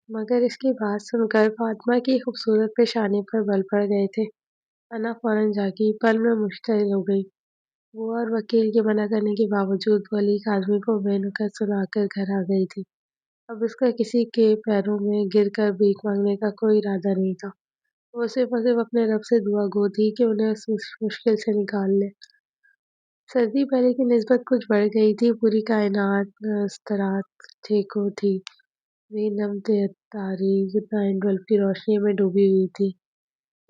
مگر اس کی بات سن کر فاطمہ کی خوبصورت پیشانی پر بل پڑ گئے تھے۔ انا فوراً جاگی، پل میں مشتعل ہو گئی۔ وہ اور وکیل کے منع کرنے کے باوجود وہ علی کاظمی کو بے نقص سنا کر گھر آ گئی تھی۔ اب اس کا کسی کے پیروں میں گر کر بھیک مانگنے کا کوئی ارادہ نہیں تھا۔ وہ صرف اور صرف اپنے رب سے دعا گو تھی کہ انہیں اس مشکل سے نکال لے۔ سردی پہلے کی نسبت کچھ بڑھ گئی تھی۔ پوری کائنات استراحت ٹھیکو تھی، نم تاریک نائن بلب کی روشنی میں ڈوبی ہوئی تھی۔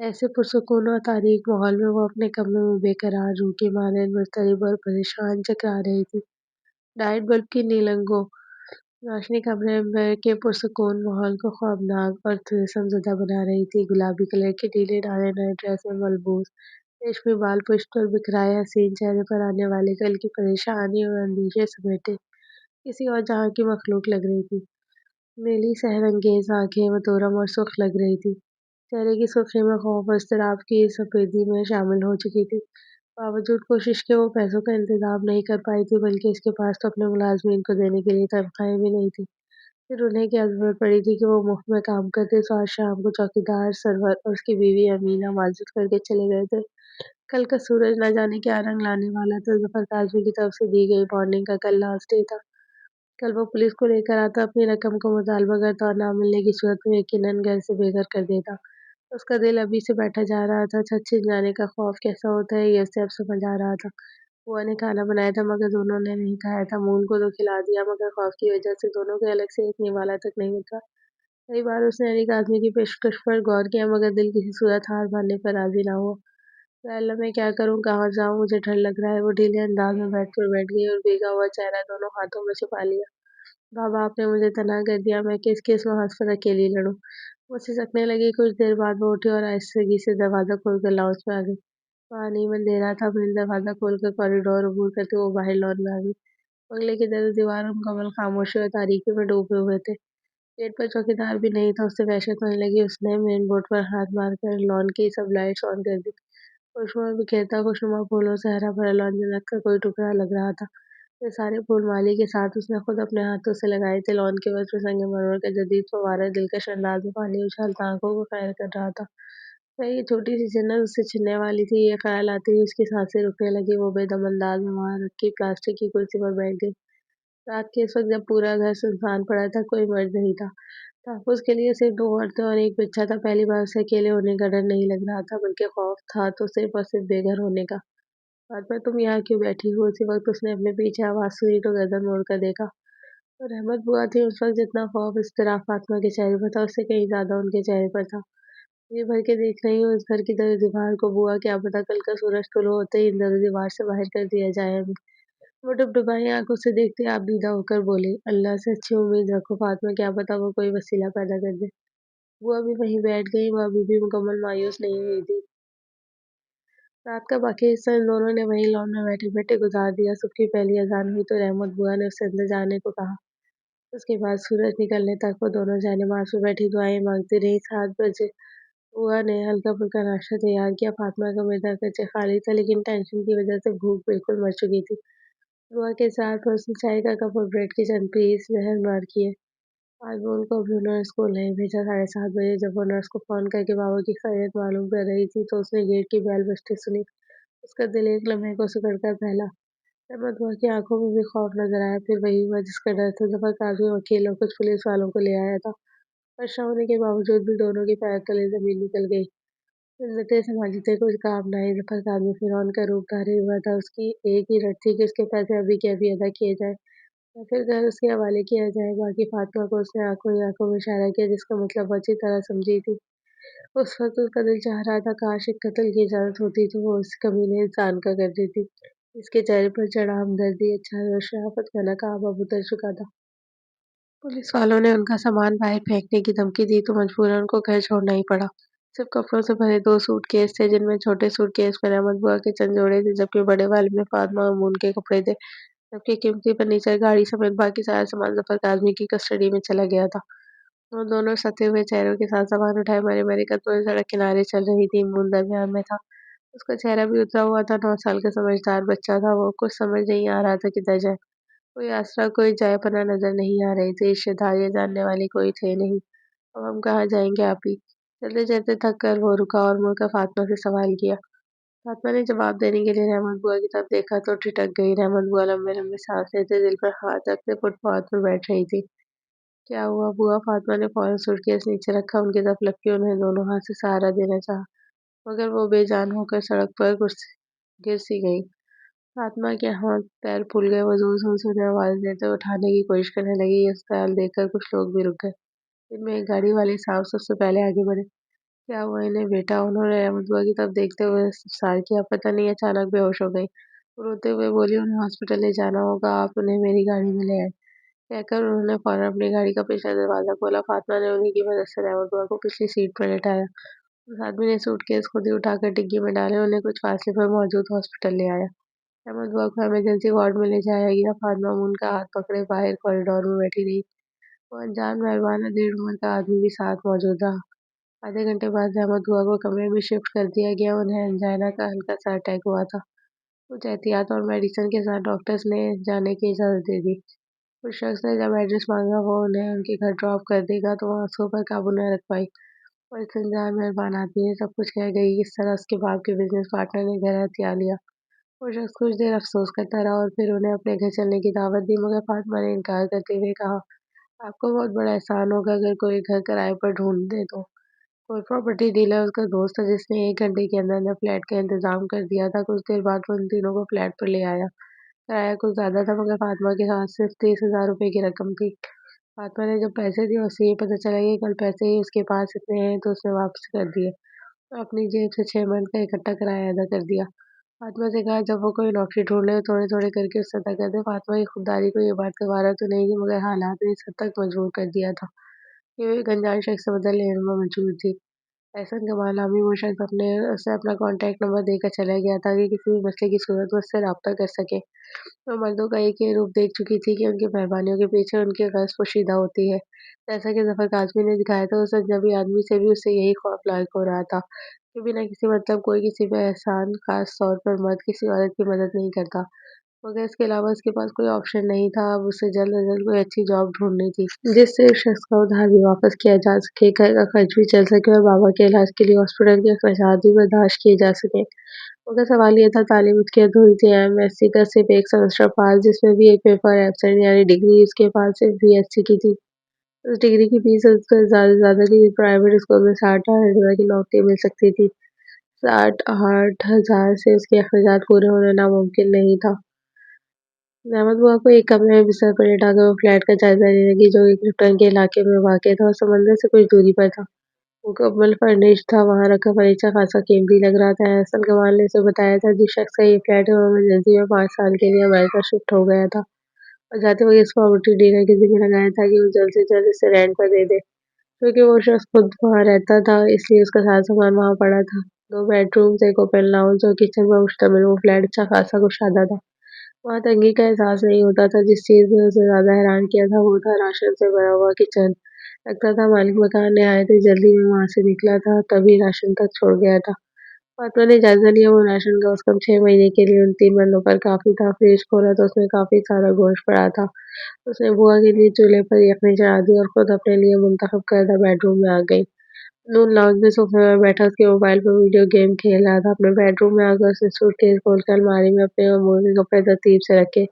ایسے پرسکون اور تاریک ماحول میں وہ اپنے کمرے میں بے قرار روح کی مانند مضطرب اور پریشان چکرا رہی تھی۔ نائٹ بلب کی نیلنگو روشنی کمرے کے پرسکون ماحول کو خوابناک اور طلسم زدہ بنا رہی تھی۔ گلابی کلر کے ڈھیلے ڈھالے نئے ڈریس میں ملبوس ریشمی بال پشت پر بکھرائے حسین چہرے پر آنے والے کل کی پریشانی اور اندیشے سمیٹے کسی اور جہاں کی مخلوق لگ رہی تھی۔ نیلی سحر انگیز آنکھیں متورم اور سرخ لگ رہی تھی۔ چہرے کی سرخی میں خوف اور اضطراب کی سفیدی میں شامل ہو چکی تھی۔ باوجود کوشش کے وہ پیسوں کا انتظام نہیں کر پائی تھی، بلکہ اس کے پاس تو اپنے ملازمین کو دینے کے لیے تنخواہیں بھی نہیں تھیں۔ پھر انہیں کیا ضرورت پڑی تھی کہ وہ مفت میں کام کرتے، تو آج شام کو چوکیدار سرور اور اس کی بیوی امینہ معذرت کر کے چلے گئے تھے۔ کل کا سورج نہ جانے کیا رنگ لانے والا تھا۔ ظفر کاظمی کی طرف سے دی گئی وارننگ کا کل لاسٹ ڈے تھا۔ کل وہ پولیس کو لے کر آتا، اپنی رقم کو مطالبہ کرتا اور نہ ملنے کی صورت میں یقیناً گھر سے بے گھر کر دیتا۔ اس کا دل ابھی سے بیٹھا جا رہا تھا۔ چھت چھن جانے کا خوف کیسا ہوتا ہے، یہ اسے اب سمجھ آ رہا تھا۔ بوا نے کھانا بنایا تھا مگر دونوں نے نہیں کھایا تھا۔ مون کو تو کھلا دیا مگر خوف کی وجہ سے دونوں کے الگ سے ایک نوالا تک نہیں اترا۔ کئی بار اس نے علی کاظمی کی پیشکش پر غور کیا مگر دل کسی صورت ہار ماننے پر راضی نہ ہوا۔ یا اللہ میں کیا کروں، کہاں جاؤں، مجھے ڈر لگ رہا ہے۔ وہ ڈھیلے انداز میں بیٹھ گئی اور بھیگا ہوا چہرہ دونوں ہاتھوں میں چھپا لیا۔ بابا آپ نے مجھے تنہا کر دیا، میں کس کس محاذ پر اکیلی لڑوں۔ وہ سسکنے لگی۔ کچھ دیر بعد وہ اٹھی اور آہستگی سے دروازہ کھول کر لاؤنج میں آ گئی۔ وہاں نیمن اندھیرا تھا۔ اپنے دروازہ کھول کر کوریڈور عبور کرتے وہ باہر لان میں آ گئی۔ بنگلے کے در و دیوار مکمل خاموشی اور تاریکی میں ڈوبے ہوئے تھے۔ گیٹ پر چوکیدار بھی نہیں تھا۔ اسے وحشت ہونے لگی۔ اس نے مین بورڈ پر ہاتھ مار کر لان کی سب لائٹس آن کر دی۔ خوشبوئیں بکھیرتا خوشنما پھولوں سے ہرا بھرا لان جنت کا کوئی ٹکڑا لگ رہا تھا۔ یہ سارے پھول مالی کے ساتھ اس نے خود اپنے ہاتھوں سے لگائے تھے۔ لان کے وسط سنگ مرمر کا جدید فوارہ دلکش انداز میں پانی اچھالتا آنکھوں کو قائل کر رہا تھا۔ کہیں یہ چھوٹی سی جنت اس سے چھننے والی تھی، یہ خیال آتے ہی اس کی سانسیں رکنے لگیں۔ وہ بے دم انداز میں وہاں رکھی پلاسٹک کی کرسی پر بیٹھ گئی۔ رات کے اس وقت جب پورا گھر سنسان پڑا تھا، کوئی مرد نہیں تھا۔ تحفظ کے لیے صرف 2 عورتیں اور ایک بچہ تھا۔ پہلی بار اسے اکیلے ہونے کا ڈر نہیں لگ رہا تھا بلکہ خوف تھا تو صرف اور صرف بے گھر ہونے کا۔ فاطمہ تم یہاں کیوں بیٹھی ہو؟ اسی وقت اس نے اپنے پیچھے آواز سنی تو گردن موڑ کر دیکھا تو رحمت بوا تھی۔ اس وقت جتنا خوف اضطراب فاطمہ کے چہرے پر تھا، اس سے کہیں زیادہ ان کے چہرے پر تھا۔ یہ بھر کے دیکھ رہی ہوں اس گھر کی در و دیوار کو بوا، کیا پتا کل کا سورج طلوع ہوتے ہی ان در و دیوار سے باہر کر دیا جائے ہمیں۔ وہ ڈبڈبائی آنکھوں سے دیکھتے آپ دیدہ ہو کر بولی، اللہ سے اچھی امید رکھو فاطمہ، کیا پتا وہ کوئی وسیلہ پیدا کر دے۔ بوا بھی وہیں بیٹھ گئی۔ وہ ابھی بھی مکمل مایوس نہیں ہوئی تھی۔ رات کا باقی حصہ ان دونوں نے وہیں لان میں بیٹھے بیٹھے گزار دیا۔ صبح کی پہلی اذان ہوئی تو رحمت بوا نے اسے اندر جانے کو کہا۔ اس کے بعد سورج نکلنے تک وہ دونوں جائے-نماز پر بیٹھی دعائیں مانگتی رہیں۔ 7 بجے بوا نے ہلکا پھلکا ناشتہ تیار کیا۔ فاطمہ کا معدہ اگرچہ خالی تھا لیکن ٹینشن کی وجہ سے بھوک بالکل مر چکی تھی۔ بوا کے ساتھ پر اس نے چائے کا کپ اور بریڈ کے چند پیس زہر مار کیے۔ آج وہ ان کو ابھی انہوں نے اسکول نہیں بھیجا۔ 7:30 بجے جب وہ نرس کو فون کر کے بابا کی خیریت معلوم کر رہی تھی تو اس نے گیٹ کی بیل بجتے سنی۔ اس کا دل ایک لمحے کو سکڑ کر پھیلا۔ رحمت بوا کی آنکھوں میں بھی خوف نظر آیا۔ پھر وہی ہوا جس کا ڈر تھا۔ ظفر کاظمی وکیل اور کچھ پولیس والوں کو لے آیا تھا۔ ورشہ ہونے کے باوجود بھی دونوں کے پیر تلے زمین نکل گئی۔ عزتیں سماجتیں کچھ کام نہ آئی۔ ظفر کاظمی فرعون کا روپ دھارے ہوا تھا۔ اس کی ایک ہی رٹ تھی کہ اس کے پیسے ابھی کے ابھی ادا کیے جائیں یا پھر گھر اس کے حوالے کیا جائے۔ باقی فاطمہ کو اس نے آنکھوں ہی آنکھوں میں اشارہ کیا جس کا مطلب وہ اچھی طرح سمجھی تھی۔ اس وقت اس کا دل چاہ رہا تھا کاش ایک قتل کی اجازت ہوتی تو وہ اس کمینے انسان کا کر دیتی۔ اس کے چہرے پر چڑھا ہمدردی، اچھائی اور شرافت کا نقاب اب اتر چکا تھا۔ پولیس والوں نے ان کا سامان باہر پھینکنے کی دھمکی دی تو مجبوراً ان کو گھر چھوڑنا ہی پڑا۔ صرف کپڑوں سے بھرے 2 سوٹ کیس تھے جن میں چھوٹے سوٹ کیس میں رحمت بوا کے چند جوڑے تھے جبکہ بڑے والے میں فاطمہ اور مون کے کپڑے تھے، جبکہ قیمتی فرنیچر، گاڑی سمیت باقی سارا سامان ظفر کاظمی کی کسٹڈی میں چلا گیا تھا۔ وہ دونوں ستے ہوئے چہروں کے ساتھ سامان اٹھائے مرے مرے قدموں سے سڑک کنارے چل رہی تھی۔ مون درمیان میں تھا۔ اس کا چہرہ بھی اترا ہوا تھا۔ 9 سال کا سمجھدار بچہ تھا وہ۔ کچھ سمجھ نہیں آ رہا تھا کدھر جائے۔ کوئی آسرا، کوئی جائے پناہ نظر نہیں آ رہے تھے۔ رشتے دار یا جاننے والے کوئی تھے نہیں۔ अब हम कहाँ जाएंगे आप ही। चलते चलते थक कर वो रुका और मुड़कर फातिमा से सवाल किया। फातिमा ने जवाब देने के लिए रहमत बुआ की तरफ देखा तो ठिठक गई। रहमत बुआ लंबे लंबे सांस लेते दिल पर हाथ रखते फुटपाथ पर बैठ रही थी। क्या हुआ बुआ? फातिमा ने फौरन सूटकेस नीचे रखा, उनकी तरफ लपकी उन्हें दोनों हाथ से सहारा देना चाहा, मगर वो बेजान होकर सड़क पर गिर सी गई। फातिमा के हाथ पैर फूल गए। वो जोर जोर से उन्हें आवाज देते हुए उठाने की कोशिश करने लगी। ये हाल देखकर कुछ लोग भी रुक गए। इनमें एक गाड़ी वाले साहब सबसे पहले आगे बढ़े। क्या हुआ इन्हें बेटा? उन्होंने रहमत बुआ की तरफ देखते हुए इस्तफसार किया। पता नहीं अचानक बेहोश हो गई। वो रोते हुए बोली, उन्हें हॉस्पिटल ले जाना होगा, आप उन्हें मेरी गाड़ी में ले आए। कहकर उन्होंने फौरन अपनी गाड़ी का पिछला दरवाजा खोला। फातिमा ने उन्हीं की मदद से रहमत बुआ को पिछली सीट पर लेटाया। उस आदमी ने सूटकेस खुद ही उठाकर डिग्गी में डाले, उन्हें कुछ फासले पर मौजूद हॉस्पिटल ले आया। रहमत बुआ को इमरजेंसी वार्ड में ले जाया गया। फातिमा उनका हाथ पकड़े बाहर कॉरिडोर में बैठी रही। वो अनजान मेहरबान डेढ़ उम्र का आदमी भी साथ मौजूद रहा। आधे घंटे बाद रहमत बुआ को कमरे में शिफ्ट कर दिया गया। उन्हें एंजाइना का हल्का सा अटैक हुआ था। कुछ एहतियात और मेडिसिन के साथ डॉक्टर्स ने जाने की इजाज़त दे दी। उस शख्स ने जब एड्रेस मांगा वो उन्हें उनके घर ड्रॉप कर देगा, तो वो आंसुओं पर काबू न रख पाई और इस अनजान मेहरबान आदमी ने सब कुछ कह गई। किस तरह उसके बाप के बिजनेस पार्टनर ने घर हथिया लिया। वो शख्स कुछ देर अफसोस करता रहा और फिर उन्हें अपने घर चलने की दावत दी, मगर फातिमा ने इनकार करते हुए कहा, आपको बहुत बड़ा एहसान होगा अगर कोई घर किराए पर ढूंढ दे तो। कोई प्रॉपर्टी डीलर उसका दोस्त था जिसने 1 घंटे के अंदर अंदर फ्लैट का इंतजाम कर दिया था। कुछ देर बाद वो उन तीनों को फ्लैट पर ले आया। किराया कुछ ज्यादा था, मगर फातिमा के पास सिर्फ 30,000 रुपए की रकम थी। फातिमा ने जब पैसे दिए उससे ये पता चला कि कल पैसे ही उसके पास इतने हैं, तो उसने वापस कर दिए और अपनी जेब से 6 मंथ का इकट्ठा किराया अदा कर दिया। फातिमा से कहा, जब वो कोई नौकरी ढूंढे तो थोड़े थोड़े करके उससे अदा कर दे। फातिमा की खुददारी को ये बात गवारा तो नहीं थी, मगर हालात ने इस हद तक मजबूर कर दिया था कि वो एक अनजान शख्स से बदल लेने में मजबूर थी। एहसन कमाल नामी वो शख्स उसे अपना कॉन्टैक्ट नंबर देकर चला गया ताकि किसी भी मसले की सूरत में उससे राब्ता कर सके। वो मर्दों का एक ही रूप देख चुकी थी कि उनकी मेहरबानियों के पीछे उनकी गर्ज पोशीदा होती है। जैसा कि ज़फ़र काज़मी ने दिखाया था, उस अजनबी आदमी से भी उसे यही ख़ौफ़ लायक हो रहा था कि बिना किसी मतलब कोई किसी पे एहसान, ख़ास तौर पर मर्द किसी औरत की मदद नहीं करता। मगर इसके अलावा उसके पास कोई ऑप्शन नहीं था। अब उसे जल्द से जल्द कोई अच्छी जॉब ढूँढनी थी, जिससे उस शख़्स का उधार भी वापस किया जा सके, घर का खर्च भी चल सके और बाबा के इलाज के लिए हॉस्पिटल के अख़राजात भी बर्दाश्त किए जा सकें। मगर सवाल ये था, तालीम उसकी अधूरी थी। एमएससी का सिर्फ एक सेमेस्टर पास, जिसमें भी एक पेपर एब्सेंट, यानी डिग्री उसके पास सिर्फ बीएससी की थी। उस डिग्री की फीस उससे ज़्यादा से ज़्यादा थी। प्राइवेट स्कूल में 60,000 की नौकरी मिल सकती थी। 60,000 से उसके अखराजात पूरे होना नामुमकिन नहीं था। रहमत बुआ को एक कमरे में बिस्तर पर लेटाकर वो फ्लैट का जायजा लेने लगी, जो एक लिफ्टन के इलाके में वाक़ था और समंदर से कुछ दूरी पर था। मुकम्मल फर्निश्ड था। वहाँ रखा फर्नीचर खासा कीमती लग रहा था। एहसन कमाल ने उसे बताया था जिस शख्स का ये फ्लैट है वो इमरजेंसी में 5 साल के लिए अमेरिका शिफ्ट हो गया था और जाते वक्त इस प्रॉपर्टी डीलर के ज़िम्मे लगाया था कि वो जल्द से जल्द इसे रेंट पर दे दे। क्योंकि वो शख्स खुद वहाँ रहता था, इसलिए उसका सारा सामान वहाँ पड़ा था। 2 बेडरूम्स, एक ओपन लाउंज और किचन पर मुश्तमिल वो फ्लैट अच्छा खासा कुशादा था। वहाँ तंगी का एहसास नहीं होता था। जिस चीज़ ने उसे ज़्यादा हैरान किया था वो था राशन से भरा हुआ किचन। लगता था मालिक मकान नहायत ही जल्दी में वहाँ से निकला था, तभी राशन तक छोड़ गया था। फातिमा ने जायज़ा लिया। वो राशन कम से कम 6 महीने के लिए उन 3 बंदों पर काफ़ी था। फ्रिज खोला तो उसमें काफ़ी सारा गोश्त पड़ा था। उसने बुआ के लिए चूल्हे पर यखनी चढ़ा दी और खुद अपने लिए मुंतखब करदा बेडरूम में आ गई। नून लाउंज में सोफे पर बैठा उसके मोबाइल पर वीडियो गेम खेल रहा था। अपने बेडरूम में आकर उसने सूटकेस खोलकर अलमारी में अपने और मोज़े के कपड़े तरतीब से रखे।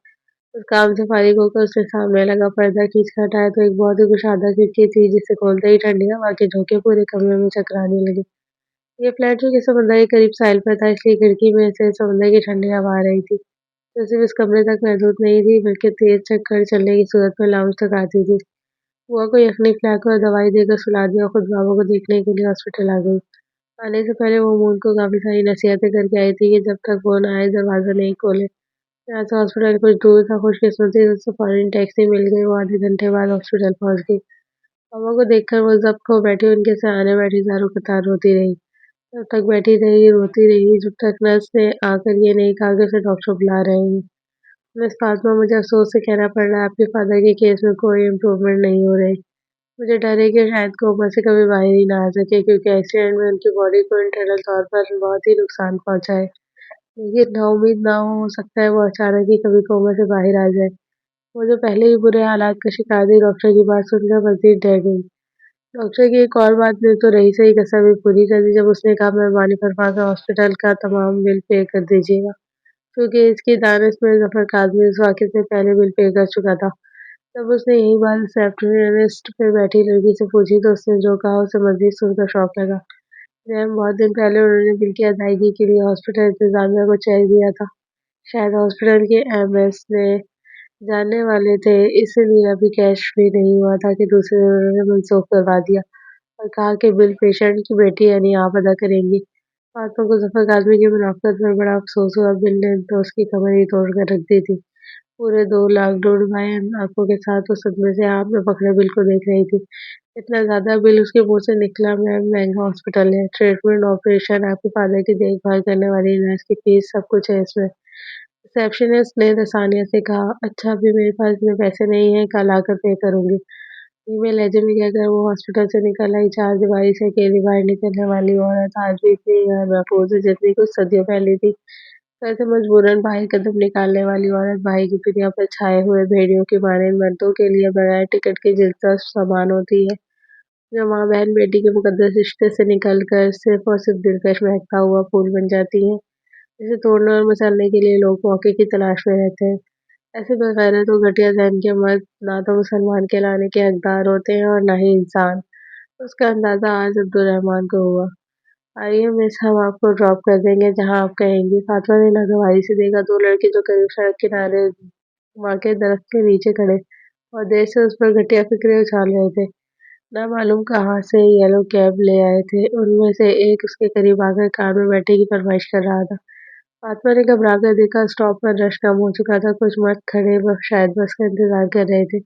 उस काम से फारिग होकर उसने सामने लगा पर्दा खींच कर हटाया तो एक बहुत ही कुशादा खिड़की थी, जिसे खोलते ही ठंडी हवा के झोंके पूरे कमरे में चकराने लगे। ये फ्लैट जो कि समंदर के करीब साहिल पर था, इसलिए खिड़की में से समुद्र की ठंडी हवा आ रही थी, जो सिर्फ इस कमरे तक महदूद नहीं थी, बल्कि तेज चक्कर चलने की सूरत में लाउंज तक आती थी। बुआ को यखनी खिलाकर और दवाई देकर सुला दिया और खुद बाबा को देखने के लिए हॉस्पिटल आ गई। आने से पहले वो मून को काफ़ी सारी नसीहतें करके आई थी कि जब तक वो ना आए दरवाज़ा नहीं खोले। यहाँ से हॉस्पिटल कुछ दूर था। खुशकिस्मती से उसे फौरन टैक्सी मिल गई। वो आधे घंटे बाद हॉस्पिटल पहुँच गई। पापा को देखकर वो ज़ब्त हो बैठी उनके सराहने बैठी ज़ारू कतार रोती रही। तब तक बैठी रही, रोती रही, जब तक नर्स ने आकर ये नहीं कहा कि उसे डॉक्टर बुला रहे हैं। मिस फातिमा, मुझे अफ़सोस से कहना पड़ रहा है, आपके फ़ादर के केस में कोई इम्प्रूवमेंट नहीं हो रही। मुझे डर है कि शायद कोमा से कभी बाहर ही ना आ सके, क्योंकि एक्सीडेंट में उनकी बॉडी को इंटरनल तौर पर बहुत ही नुकसान पहुँचा है। लेकिन नाउम्मीद ना हो सकता है वो अचानक ही कभी कोमा से बाहर आ जाए। वो जो पहले ही बुरे हालात का शिकार थी, डॉक्टर की बात सुनकर मज़ीद डर गई। डॉक्टर की एक और बात ने तो रईसा की कसम भी पूरी कर दी जब उसने कहा मेहरबानी फरमा कर हॉस्पिटल का तमाम बिल पे कर दीजिएगा। क्योंकि इसकी दानिश में ज़फ़र काज़मी इस वाक़ये से पहले बिल पे कर चुका था। जब उसने यही बात रिसेप्शनिस्ट पे बैठी लड़की से पूछी तो उसने जो कहा उसे मज़ीद सुनकर शॉक लगा। मैम बहुत दिन पहले उन्होंने बिल की अदायगी के लिए हॉस्पिटल इंतज़ामिया को चेक दिया था। शायद हॉस्पिटल के एमएस ने जानने वाले थे, इसीलिए अभी कैश भी नहीं हुआ था कि दूसरे दिन उन्होंने मनसूख करवा दिया और कहा कि बिल पेशेंट की बेटी यानी आप अदा करेंगी। फातिमा को ज़फ़र काज़मी की मुनाफ़िक़त पर बड़ा अफ़सोस हुआ। बिल ने तो उसकी कमर ही तोड़ कर रख दी थी। पूरे 2 लाख ढूँढवाए आँखों के साथ वो सदमे से आप में पकड़े बिल को देख रही थी। इतना ज़्यादा बिल उसके मुँह से निकला। मैम महँगा हॉस्पिटल है, ट्रीटमेंट, ऑपरेशन, आपके फ़ादर की देखभाल करने वाली नर्स की फ़ीस सब कुछ है इसमें। रिसेप्शनिस्ट ने रसानिया से कहा, अच्छा अभी मेरे पास इतने पैसे नहीं हैं, कल आकर पे करूँगी। धीमे लहजे में कहकर वो हॉस्पिटल से निकल आई। चारदीवारी से अकेली बाहर निकलने वाली औरत आज भी इतनी महफूज़ है जितनी कुछ सदियों पहले थी। घर से मजबूरन बाहर कदम निकालने वाली औरत भाई की दुनिया पर छाए हुए भेड़ियों की मानंद मर्दों के लिए बगैर टिकट के दिलचस्प सामान होती है। जो माँ बहन बेटी के मुकद्दस रिश्ते से निकल कर सिर्फ और सिर्फ दिलकश महकता हुआ फूल बन जाती है, जिसे तोड़ने और मसलने के लिए लोग मौके की तलाश में रहते हैं। ऐसे बेगैरत और घटिया ज़हन के मर्द ना तो मुसलमान कहलाने के हकदार होते हैं और ना ही इंसान। उसका अंदाज़ा आज अब्दुर्रहमान को हुआ। आइए मिस, हम आपको ड्रॉप कर देंगे जहाँ आप कहेंगी। फातिमा ने नागवारी से देखा। 2 लड़के जो करीब सड़क किनारे वाक़ई दरख्त के नीचे खड़े और देर से उस पर घटिया फ़िक्रें उछाल रहे थे। ना मालूम कहाँ से येलो कैब ले आए थे। उनमें से एक उसके करीब आकर कार में बैठने की फरमाइश कर रहा था। फातिमा ने घबरा कर देखा, स्टॉप पर रश कम हो चुका था। कुछ मर्द खड़े शायद बस का इंतज़ार कर रहे थे।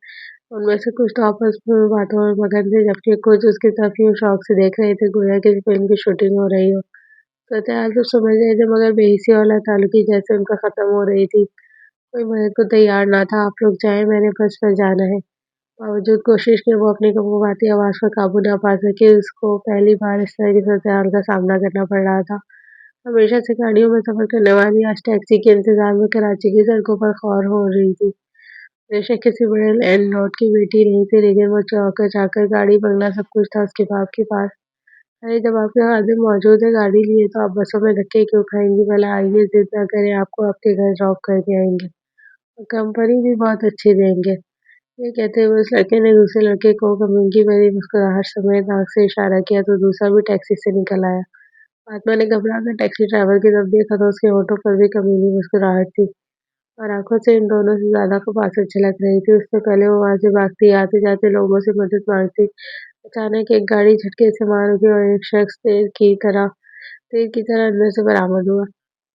उनमें से कुछ तो आपस में बातों में मगन थे, जबकि कुछ उसकी तरफ यूँ शौक से देख रहे थे गोया किसी फ़िल्म की शूटिंग हो रही हो। सूरत-हाल तो समझ रहे थे मगर बेहिस्सी और लाताल्लुकी जैसे उनका ख़त्म हो रही थी। कोई मदद को तैयार ना था। आप लोग जाएँ, मैंने बस पर जाना है। बावजूद कोशिश के वो अपनी कँपकँपाती आवाज़ पर काबू ना पा सकी। उसको पहली बार इस तरह की सूरत-हाल का सामना करना पड़ रहा था। हमेशा से गाड़ियों में सफ़र करने वाली आज टैक्सी के इंतज़ार में कराची की सड़कों पर ख़ौर हो रही थी। बेशक किसी बड़े लैंडलॉर्ड की बेटी नहीं थी, लेकिन वो चौकर-चाकर, गाड़ी, बंगला सब कुछ था उसके बाप के पास। अरे जब आपके खादिम मौजूद है गाड़ी लिए तो आप बसों में धक्के क्यों खाएँगी? भला आइए, ज़िद ना करें, आपको आपके घर ड्रॉप करके आएँगे और कंपनी भी बहुत अच्छी देंगे। ये कहते हुए उस लड़के ने दूसरे लड़के को कमीनगी भरी मुस्कुराहट समेत आँख से इशारा किया तो दूसरा भी टैक्सी से निकल आया। फातिमा ने घबरा कर टैक्सी ड्राइवर की तरफ देखा तो उसके होठों पर भी कमीनी मुस्कुराहट थी और आँखों से इन दोनों से ज़्यादा खपासत झलक रही थी। उससे पहले वो वहाँ से भागती, आते-जाते लोगों से मदद माँगती। अचानक एक गाड़ी झटके से मार रुकी और एक शख्स तीर की तरह अंदर से बरामद हुआ।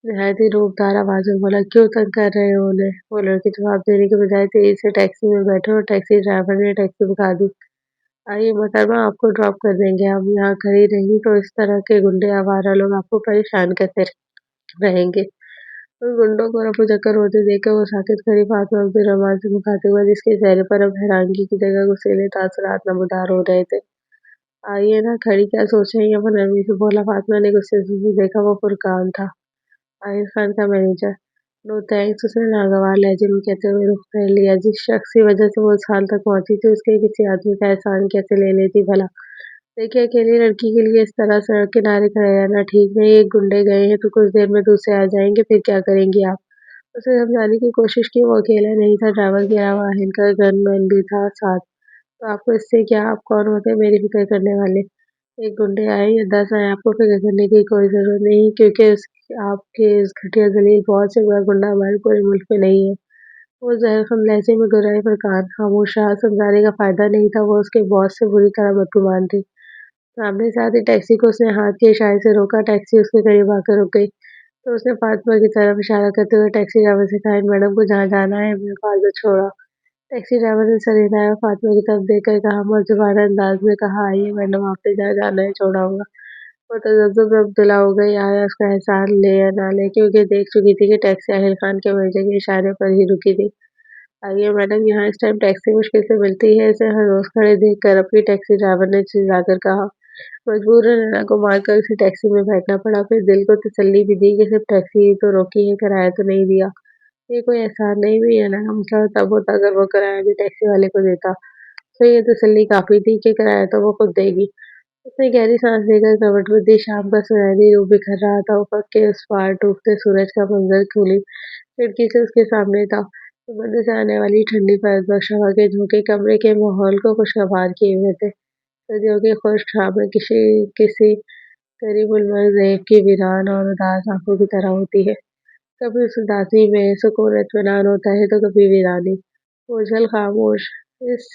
निहायत ही रूपदार आवाज़ में बोला, क्यों तंग कर रहे हो उन्हें? वो लड़की जवाब देने के बजाय तेज़ी से टैक्सी में बैठे और टैक्सी ड्राइवर ने टैक्सी भगा दी। आइए मोहतरमा, आपको ड्रॉप कर देंगे। हम यहाँ खड़ी रहीं तो इस तरह के गुंडे आवारा लोग आपको परेशान करते रहेंगे। उन गुंडों को रफूचक्कर होते देखकर वो साकित खड़ी फातिमा अब्दुर्रहमान से मुखातिब हुआ, जिसके चेहरे पर अब हैरानगी की जगह गुस्सैले तासुरात नमूदार हो रहे थे। आइए ना, खड़ी क्या सोच रही हैं? वो नरमी से बोला। फातिमा ने गुस्से से उसे देखा। वो फुरकान था, आहिर खान का मैनेजर। नो थैंक्स, उसने नागवार लहजे में कहते हुए रुख फेर लिया। जिस शख्स की वजह से वो उस हाल तक पहुंची थी, उसके किसी आदमी का एहसान कैसे ले लेती भला? देखिए, अकेली लड़की के लिए इस तरह सड़क किनारे खड़े रहना ठीक नहीं। एक गुंडे गए हैं तो कुछ देर में दूसरे आ जाएंगे, फिर क्या करेंगी आप? उसे समझाने की कोशिश की। वो अकेला नहीं था, ड्राइवर के अलावा अहिल का गनमैन भी था साथ। तो आपको इससे क्या? आप कौन होते हैं मेरी फिक्र करने वाले? एक गुंडे आए या 10 आए, आपको फिक्र करने की कोई ज़रूरत नहीं, क्योंकि आपके इस घटिया ज़लील बॉस से बड़ा गुंडा हमारे पूरे मुल्क में नहीं है। वो ज़हर-ख़म लहज़े में गुर्राई पर कान खामोश रहा। समझाने का फ़ायदा नहीं था, वो उसके बॉस से बुरी तरह बदगुमान थी। सामने से आती टैक्सी को उसने हाथ के इशारे से रोका। टैक्सी उसके करीब आकर रुक गई, तो उसने फातिमा की तरफ इशारा करते हुए टैक्सी ड्राइवर से कहा, इन मैडम को जहाँ जाना है अपने फादर छोड़ा। टैक्सी ड्राइवर ने सर हिलाया और फातिमा की तरफ देखकर कहा, मौजूबाना अंदाज में कहा, आइए मैडम, आपने जहाँ जाना है छोड़ाऊँगा। वो तज़ब्ज़ुब में मुब्तला हो गई। आया उसका एहसान ले या ना ले, क्योंकि देख चुकी थी कि टैक्सी आहिल खान के मैनेजर के इशारे पर ही रुकी थी। आइए मैडम, यहाँ इस टाइम टैक्सी मुश्किल से मिलती है। इसे हर रोज़ खड़े देखकर अपनी टैक्सी ड्राइवर ने चिल्लाकर कहा। मजबूरन नैना को मारकर उसे टैक्सी में बैठना पड़ा। फिर दिल को तसल्ली भी दी कि सिर्फ टैक्सी ही तो रोकी है, किराया तो नहीं दिया। ये कोई एहसान नहीं, भी है ना, मसला तब होता अगर वो किराया भी टैक्सी वाले को देता। तो ये तसल्ली काफ़ी थी कि किराया तो वो खुद देगी। उसने गहरी सांस लेकर करवट बदली। शाम का सुनहरी रूप बिखर रहा था। ऊपर के उस पार डूबते सूरज का मंजर खुली खिड़की से उसके सामने था। समुद्र से आने वाली ठंडी बर्फबाश हवा के झोंके कमरे के माहौल को खुशगवार किए हुए थे। सर्दियों की खुश्क शाम में किसी किसी करीब उलमर ज़ेब की वीरान और उदास आंखों की तरह होती है। कभी उस उदासी में सुकून इत्मीनान होता है तो कभी वीरानी बोझल खामोश इस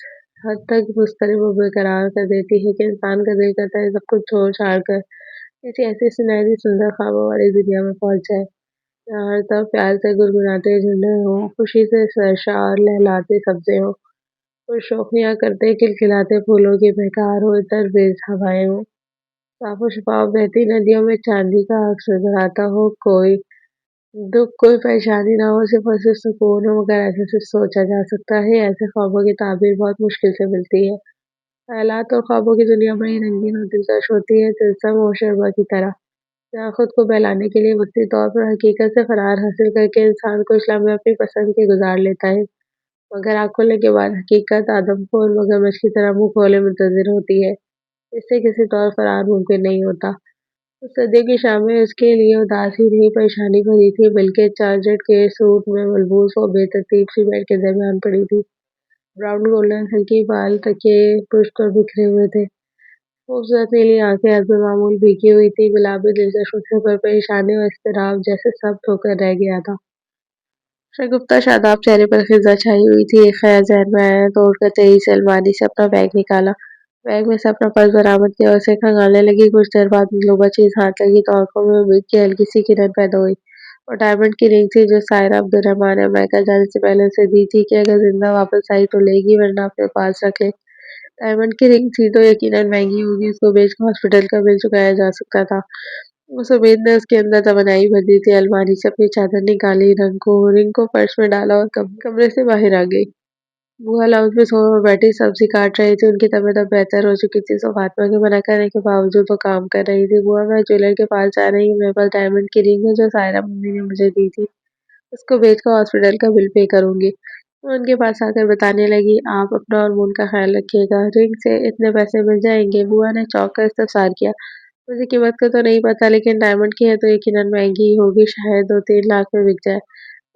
हद तक मुस्तरब और बेकरार कर देती है कि इंसान का दिल करता है सब कुछ छोड़ छाड़ कर किसी ऐसी सुनहरी सुंदर ख्वाबों वाली दुनिया में पहुंच जाए जहाँ हर तरफ प्यार से गुनगुनाते झंडे हो, खुशी से सरशा और लहलाते सब्जे हो और शौकियाँ करते खिलखिलाते फूलों की बहकार हो, इतर बेज हवाएं हो, साफो शफाफ बहती नदियों में चांदी का अक्स नजर आता हो, कोई दुःख कोई परेशानी ना हो, सिर्फ और सिर्फ सुकून हो, मगर ऐसे सिर्फ सोचा जा सकता है। ऐसे ख्वाबों की ताबीर बहुत मुश्किल से मिलती है। ख़यालात और ख्वाबों की दुनिया बड़ी रंगीन और दिलकश होती है, तिलस्म और शरबत की तरह, जहाँ खुद को बहलाने के लिए वक्ती तौर पर हकीकत से फरार हासिल करके इंसान कुछ लम्हे अपनी पसंद के गुजार लेता है, मगर आँख खोलने के बाद हकीकत आदमखोर मगरमच्छ की तरह मुँह खोले मुंतज़िर होती है। इससे किसी तौर फरार मुमकिन नहीं होता। उस सर्दी की शामें उसके लिए उदास ही नहीं परेशानी भरी थी बल्कि जॉर्जेट के सूट में मलबूस और बेतरतीब सी बेड के दरमियान पड़ी थी। ब्राउन गोल्डन हल्की बाल तकिए पृष्ठ पर बिखरे हुए थे। खूबसूरत नीली आंखें हद मामूल भीगी हुई थी। गुलाबी दिलकश होठों पर परेशानी और इज़्तिराब जैसे सब धोकर रह गया था। शगुफ्ता शादाब चेहरे पर खिज़ा छाई हुई थी। एक ख़्याल ज़हन में आया तो उठकर तेज़ी से अलमारी से अपना बैग निकाला। बैग में से अपना पर्स बरामद किया और उसे खंगालने लगी। कुछ देर बाद मतलूबा चीज़ हाथ लगी तो आँखों में उम्मीद की हल्की सी किरण पैदा हुई। और डायमंड की रिंग थी जो सायरा अब्दुर्रहमान ने अमेरिका जाने से पहले उसे दी थी कि अगर ज़िंदा वापस आई तो लेगी वरना अपने पास रख ले। डायमंड की रिंग थी तो यकीनन महँगी होगी। उसको बेचकर हॉस्पिटल का बिल चुकाया जा सकता था। उस उम्मीद ने उसके अंदर तमन्नाई भर दी थी। अलमारी से अपनी चादर निकाली, रिंग को पर्स में डाला और कमरे से बाहर आ गई। बुआ लाउंज में सोफे पर बैठी सब्जी काट रही थी। उनकी तबीयत अब बेहतर हो चुकी थी, सो फातिमा के मना करने के बावजूद वो काम कर रही थी। बुआ, मैं ज्वेलर के पास जा रही हूँ, मेरे पास डायमंड की रिंग है जो सायरा मम्मी ने मुझे दी थी। उसको बेचकर हॉस्पिटल का बिल पे करूंगी। वो उनके पास आकर बताने लगी, आप अपना और मून का ख्याल रखिएगा, रिंग से इतने पैसे मिल जाएंगे। बुआ ने चौंक कर इस्तफसार किया। मुझे कीमत का तो नहीं पता, लेकिन डायमंड की है तो यकीनन महंगी ही होगी, शायद 2-3 लाख में बिक जाए।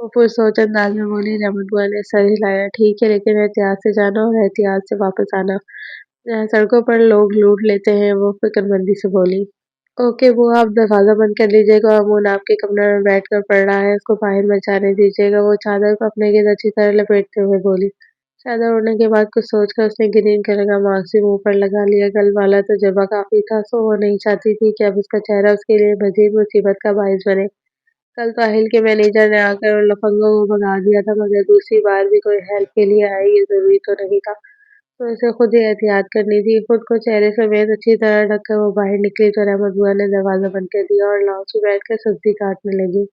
वो पुरसोच अंदाज में बोली। रहमत बुआ ने सर हिलाया। ठीक है, लेकिन एहतियात से जाना और एहतियात से वापस आना। जहाँ सड़कों पर लोग लूट लेते हैं, वो फिक्रमंदी से बोली। ओके बुआ, आप दरवाज़ा बंद कर लीजिएगा। अमून आपके कमरे में बैठकर पढ़ रहा है, उसको बाहर मत जाने दीजिएगा। वो चादर को अपने गिर अच्छी तरह लपेटते हुए बोली। चादर ओढ़ने के बाद कुछ सोचकर उसने ग्रीन कलर का मास्क भी मुंह पर लगा लिया। कल वाला तजुर्बा काफी था, सो वो नहीं चाहती थी कि अब उसका चेहरा उसके लिए मजीद मुसीबत का बाइस बने। कल तो अहिल के मैनेजर ने आकर उन लफंगों को भगा दिया था, मगर दूसरी बार भी कोई हेल्प के लिए आए ये जरूरी तो नहीं था। तो इसे खुद ही एहतियात करनी थी। खुद को चेहरे समेत अच्छी तरह ढककर वो बाहर निकली तो रहमत बुआ ने दरवाजा बंद कर दिया और लाउंज में बैठकर सब्जी काटने लगी।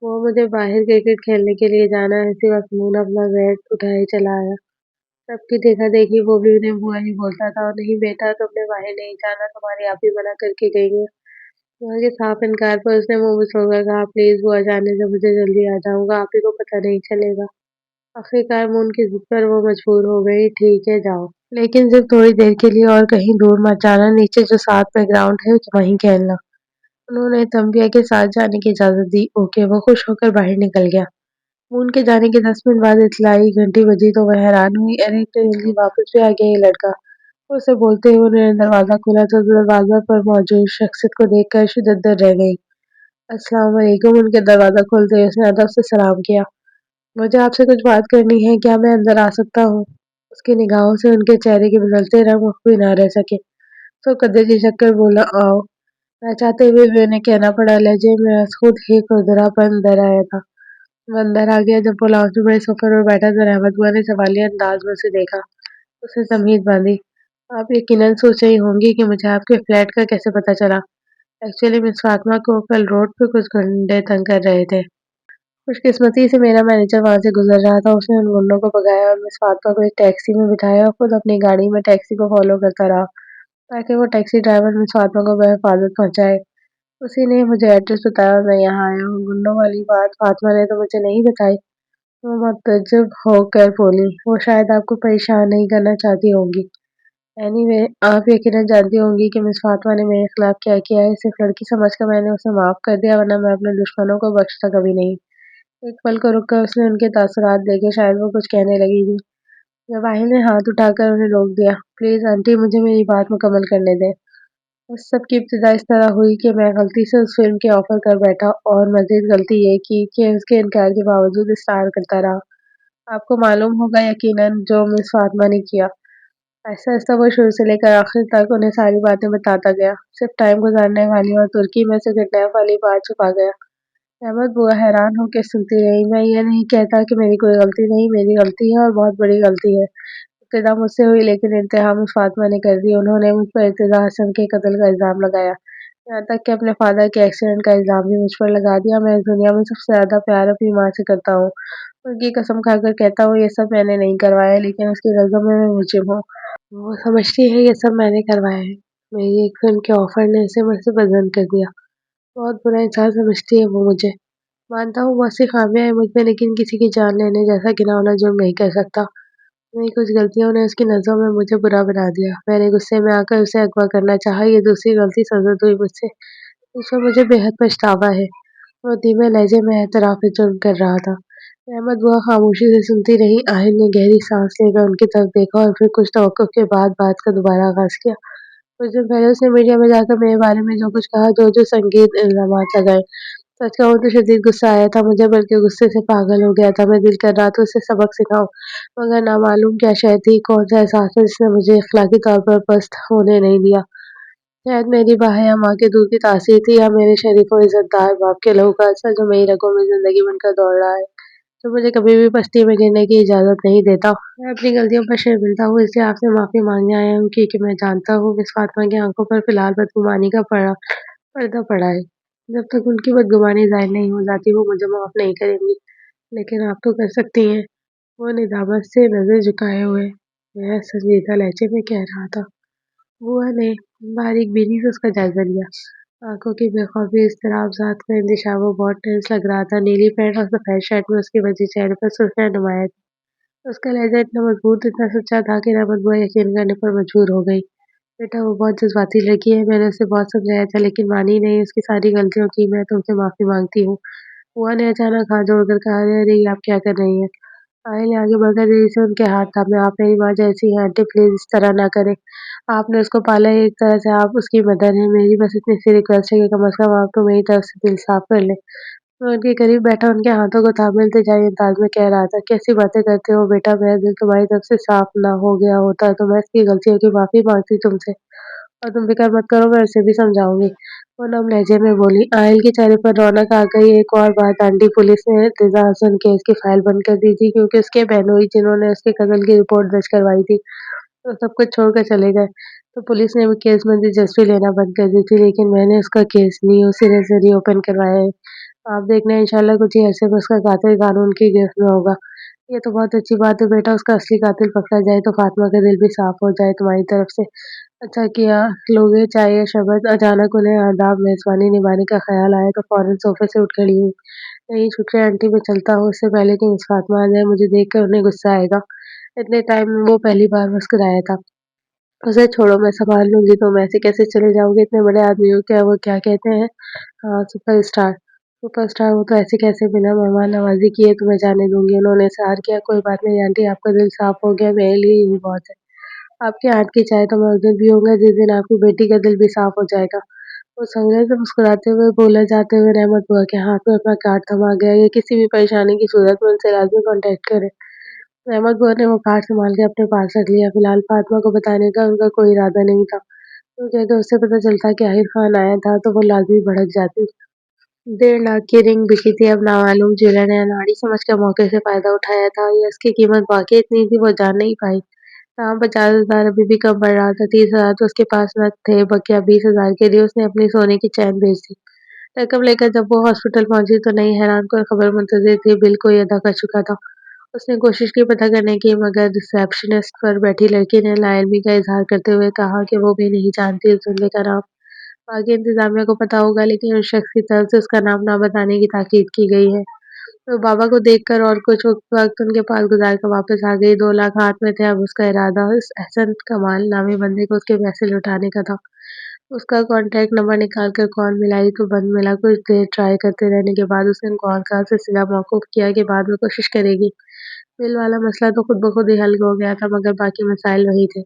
वो मुझे बाहर क्रिकेट खेलने के लिए जाना है। इसी वक्त मून अपना बैट उठाए चला आया। सबकी देखा देखी वो भी उन्हें बुआ ही बोलता था। और नहीं बेटा, तुमने बाहर नहीं जाना, तुम्हारी आप ही मना करके गई है। बुआ के साफ इनकार पर उसने मुंह बिछोड़कर कहा, प्लीज बुआ, जाने से मुझे जल्दी आ जाऊंगा, आप ही को पता नहीं चलेगा। आखिरकार मून की जिद पर वो मजबूर हो गई। ठीक है, जाओ, लेकिन सिर्फ थोड़ी देर के लिए और कहीं दूर मत जाना। नीचे जो साथ में ग्राउंड है वहीं खेलना। उन्होंने तंबिया के साथ जाने की इजाजत दी। ओके, वो खुश होकर बाहर निकल गया। मून के जाने के 10 मिनट बाद इतलाई घंटी बजी तो वह हैरान हुई। अरे, इतनी जल्दी वापस भी आ गया ये लड़का। उसे बोलते हुए उन्होंने दरवाजा खोला तो दरवाजा पर मौजूद शख्सियत को देखकर शिद्दत रह गई। अस्सलाम वालेकुम। उनके दरवाजा खोलते ही उसने अदब से सलाम किया। मुझे आपसे कुछ बात करनी है, क्या मैं अंदर आ सकता हूँ? उसकी निगाहों से उनके चेहरे के बदलते रंग मख्फी न रह सके, तो कदर झिझक कर बोला, आओ। मैं चाहते हुए भी उन्हें कहना पड़ा, लहजे में खुद ही खुरदरापन अंदर आया था। वो अंदर आ गया। जब वो लाउंज में बड़े सोफे पर बैठा तो रहमत बुआ ने सवालिया अंदाज में उसे देखा। उसने तमीज बांधी। आप यकीनन सोच रही होंगी कि मुझे आपके फ्लैट का कैसे पता चला। एक्चुअली मिस फातिमा को कल रोड पे कुछ गुंडे तंग कर रहे थे। खुशकिस्मती से मेरा मैनेजर वहां से गुजर रहा था। उसने उन गुंडों को भगाया और मिस फातिमा को एक टैक्सी में बिठाया और खुद अपनी गाड़ी में टैक्सी को फॉलो करता रहा ताकि वो टैक्सी ड्राइवर मिस फातिमा को बहिफाजत पहुंचाए। उसी ने मुझे एड्रेस बताया और मैं यहाँ आया हूँ। गुंडों वाली बात फातिमा ने तो मुझे नहीं बताई। वो मुतअज्जिब होकर बोली, वो शायद आपको परेशान नहीं करना चाहती होंगी। एनीवे, आप यकीनन जानती होंगी कि मिस फातिमा ने मेरे खिलाफ क्या किया है। सिर्फ लड़की समझकर मैंने उसे माफ कर दिया, वरना मैं अपने दुश्मनों को बख्शता कभी नहीं। एक पल को रुककर उसने उनके तासुरात देखे, शायद वो कुछ कहने लगी थी। जब आहिल ने हाथ उठाकर उन्हें रोक दिया। प्लीज आंटी, मुझे मेरी बात मुकम्मल करने दें। उस सब की इब्तिदा इस तरह हुई कि मैं गलती से उस फिल्म के ऑफर कर बैठा और मजीद गलती ये की कि उसके इनकार के बावजूद इस्तार करता रहा। आपको मालूम होगा यकीनन जो मिस फातिमा ने किया। ऐसा-ऐसा वो शुरू से लेकर आखिर तक उन्हें सारी बातें बताता गया। सिर्फ टाइम गुज़ारने वाली और तुर्की में से किडनैप वाली बात छुपा गया। अहमद बुआ हैरान होकर सुनती रही। मैं ये नहीं कहता कि मेरी कोई गलती नहीं, मेरी गलती है और बहुत बड़ी गलती है। इब्तिदा मुझसे हुई लेकिन इंतहा मुझ फातिमा ने कर दी। उन्होंने मुझ पर इर्तिज़ा हसन के कत्ल का इल्ज़ाम लगाया। यहाँ तक कि अपने फादर के एक्सीडेंट का इल्ज़ाम भी मुझ पर लगा दिया। मैं इस दुनिया में सबसे ज़्यादा प्यार अपनी माँ से करता हूँ। उनकी कसम खाकर कहता हूँ ये सब मैंने नहीं करवाया, लेकिन उसकी नज़रों में मैं मुजरिम हूँ। वो समझती है ये सब मैंने करवाया है। मेरी एक फिल्म के ऑफर ने इसे मुझसे पसंद कर दिया। बहुत बुरा इंसान समझती है वो मुझे। मानता हूँ बहुत सी खामियां हैं मुझ में, लेकिन किसी की जान लेने जैसा घिनौना जुर्म नहीं कर सकता। मेरी कुछ गलतियों ने उसकी नज़रों में मुझे बुरा बना दिया। मैंने गुस्से में आकर उसे अगवा करना चाहा। ये दूसरी गलती सजद हुई मुझसे। इस पर मुझे बेहद पछतावा है। वो धीमे लहजे में एतराफ़ जुर्म कर रहा था। अहमद बुआ खामोशी से सुनती रही। आहिल ने गहरी सांस लेकर उनकी तरफ देखा और फिर कुछ तवक्कुफ के बाद बात का दोबारा आगाज किया। कुछ दिन पहले उसने मीडिया में जाकर मेरे बारे में जो कुछ कहा, जो संगीन इल्जामात लगाए। सच कहूँ तो शदीद गुस्सा आया था मुझे, बल्कि गुस्से से पागल हो गया था। मैं दिल कर रहा था उसे सबक सिखाऊं, मगर नामालूम क्या शय थी, कौन सा एहसास था जिसने मुझे अखलाकी तौर पर पस्त होने नहीं दिया। शायद मेरी बाह या माँ के दूध की तासीर थी, या मेरे शरीफ और इज्जतदार बाप के लहू का असर जो मेरी रगों में जिंदगी बनकर दौड़ रहा है, जो मुझे कभी भी पश्ती में गिरने की इजाजत नहीं देता। मैं अपनी गलतियों पर शर्मिंदा हूँ, इसलिए आपसे माफी मांगने आया हूँ, क्योंकि मैं जानता हूँ मिस फातिमा की आंखों पर फिलहाल बदगुमानी का पर्दा पड़ा है। जब तक उनकी बदगुमानी जाहिर नहीं हो जाती, वो मुझे माफ नहीं करेंगी। लेकिन आप तो कर सकती हैं। वो निदामत से नजर झुकाए हुए वह संजीदा लहजे में कह रहा था। बुआ ने बारीक बीनी से उसका जायजा लिया। आंखों की बेखौफी, इज़्तिराब, ज़ात का इंदिशा। वो बहुत टेंस लग रहा था। नीली पैंट और सफ़ेद शर्ट में उसके वजी चेहरे पर सुर्खियाँ नुमाया थीं। उसका लहजा इतना मज़बूत, इतना सच्चा था कि रहमत बुआ यकीन करने पर मजबूर हो गई। बेटा, वो बहुत जज़्बाती लड़की है। मैंने उसे बहुत समझाया था, लेकिन मानी नहीं। उसकी सारी गलतियों की मैं तुमसे माफ़ी माँगती हूँ। बुआ ने अचानक हाथ जोड़कर कहा, "अरे, ये आप क्या कर रही हैं?" साहिल ने आगे बढ़कर तेजी से उनके हाथ थामे। "आप मेरी माँ जैसी हैं आंटी, प्लीज़ इस तरह ना करें। आपने उसको पाला है, एक तरह से आप उसकी मदर हैं। मेरी बस इतनी सी रिक्वेस्ट है कि कम से कम आप तो मेरी तरफ से दिल साफ कर लें।" मैं उनके करीब बैठा उनके हाथों को थामे इल्तिजाई अंदाज में कह रहा था, "कैसी बातें करते हो बेटा? मेरा दिल तुम्हारी तरफ से साफ ना हो गया होता तो मैं इसकी गलतियों की माफ़ी माँगती तुमसे। और तुम फ़िक्र मत करो, मैं उसे भी समझाऊँगी।" वो नम लहजे में बोली। आहिल के चेहरे पर रौनक आ गई। "एक और बात आंटी, पुलिस ने रज़ा हसन केस की फाइल बंद कर दी थी, क्योंकि उसके बहनोई जिन्होंने उसके कत्ल की रिपोर्ट दर्ज करवाई थी, वो सब कुछ छोड़कर चले गए। तो पुलिस ने भी केस में दिलचस्पी लेना बंद कर दी थी, लेकिन मैंने उसका केस न्यू सिरे से रीओपन करवाया है। आप देखना इंशाल्लाह कुछ ही अरसे में उसका कातिल कानून की गिरफ्त में होगा। ये तो बहुत अच्छी बात है बेटा, उसका असली कातिल पकड़ा जाए तो फातिमा का दिल भी साफ हो जाए तुम्हारी तरफ से। अच्छा किया लोगे चाय या शरबत। अचानक उन्हें आदाब मेज़बानी निभाने का ख़्याल आया तो फ़ौरन सोफ़े से उठ खड़ी हुई। नहीं शुक्रिया आंटी, मैं चलता हूँ, इससे पहले कि मिस फ़ातिमा आ जाए, मुझे देखकर उन्हें गुस्सा आएगा। इतने टाइम में वो पहली बार मुस्कुराया था। उसे छोड़ो, मैं सँभाल लूँगी, तुम ऐसे कैसे चले जाओगे? इतने बड़े आदमी हो, क्या वो क्या कहते हैं, हाँ, सुपरस्टार। सुपरस्टार हो तो ऐसे कैसे बिना मेहमान नवाज़ी किए तुम्हें जाने दूँगी? उन्होंने इज़हार किया। कोई बात नहीं आंटी, आपका दिल साफ़ हो गया, मेरे लिए यही बहुत है। आपके हाथ की चाय तो मैं उस दिन पीऊँगा जिस दिन आपकी बेटी का दिल भी साफ़ हो जाएगा। वो संजय से मुस्कुराते हुए बोला, जाते हुए रहमत बुआ के हाथ में अपना कार्ड थमा गया। ये किसी भी परेशानी की सूरत में उनसे लाज़मी कॉन्टैक्ट करें। रहमत बुआ ने वो कार्ड सँभाल के अपने पास रख लिया। फ़िलहाल फ़ातिमा को बताने का उनका कोई इरादा नहीं था, क्योंकि अगर उसे पता चलता कि आहिर खान आया था, तो वो लाज़मी भड़क जाती। 1.5 लाख की रिंग बिकी थी। अब नामालूम ज्वेलर ने अनाड़ी समझकर मौके से फ़ायदा उठाया था, या उसकी कीमत वाक़ई इतनी थी, वो जान नहीं पाई। हाँ, 50,000 अभी भी कम पड़ रहा था। 30,000 तो उसके पास न थे, बकिया 20,000 के लिए उसने अपनी सोने की चैन बेच दी। रकम लेकर जब वो हॉस्पिटल पहुंची तो नई हैरानकुन खबर मुंतज़िर थी, बिल कोई अदा कर चुका था। उसने कोशिश की पता करने की, मगर रिसेप्शनिस्ट पर बैठी लड़की ने लाइल्मी का इज़हार करते हुए कहा कि वो भी नहीं जानती उस बंदे का नाम। बाकी इंतज़ामिया को पता होगा, लेकिन उस शख्स की तरफ से उसका नाम ना बताने की ताकीद की गई है। तो बाबा को देखकर और कुछ वक़्त उनके पास गुज़ार कर वापस आ गई। 2 लाख हाथ में थे, अब उसका इरादा उस एहसन कमाल नामी बंदे को उसके पैसे लौटाने का था। उसका कॉन्टैक्ट नंबर निकाल कर कॉल मिलाई तो बंद मिला। कुछ देर ट्राई करते रहने के बाद उसने कॉल का सिलसिला मौकूफ़ किया कि बाद में कोशिश करेगी। बिल वाला मसला तो खुद ब खुद ही हल हो गया था, मगर बाकी मसाइल वही थे।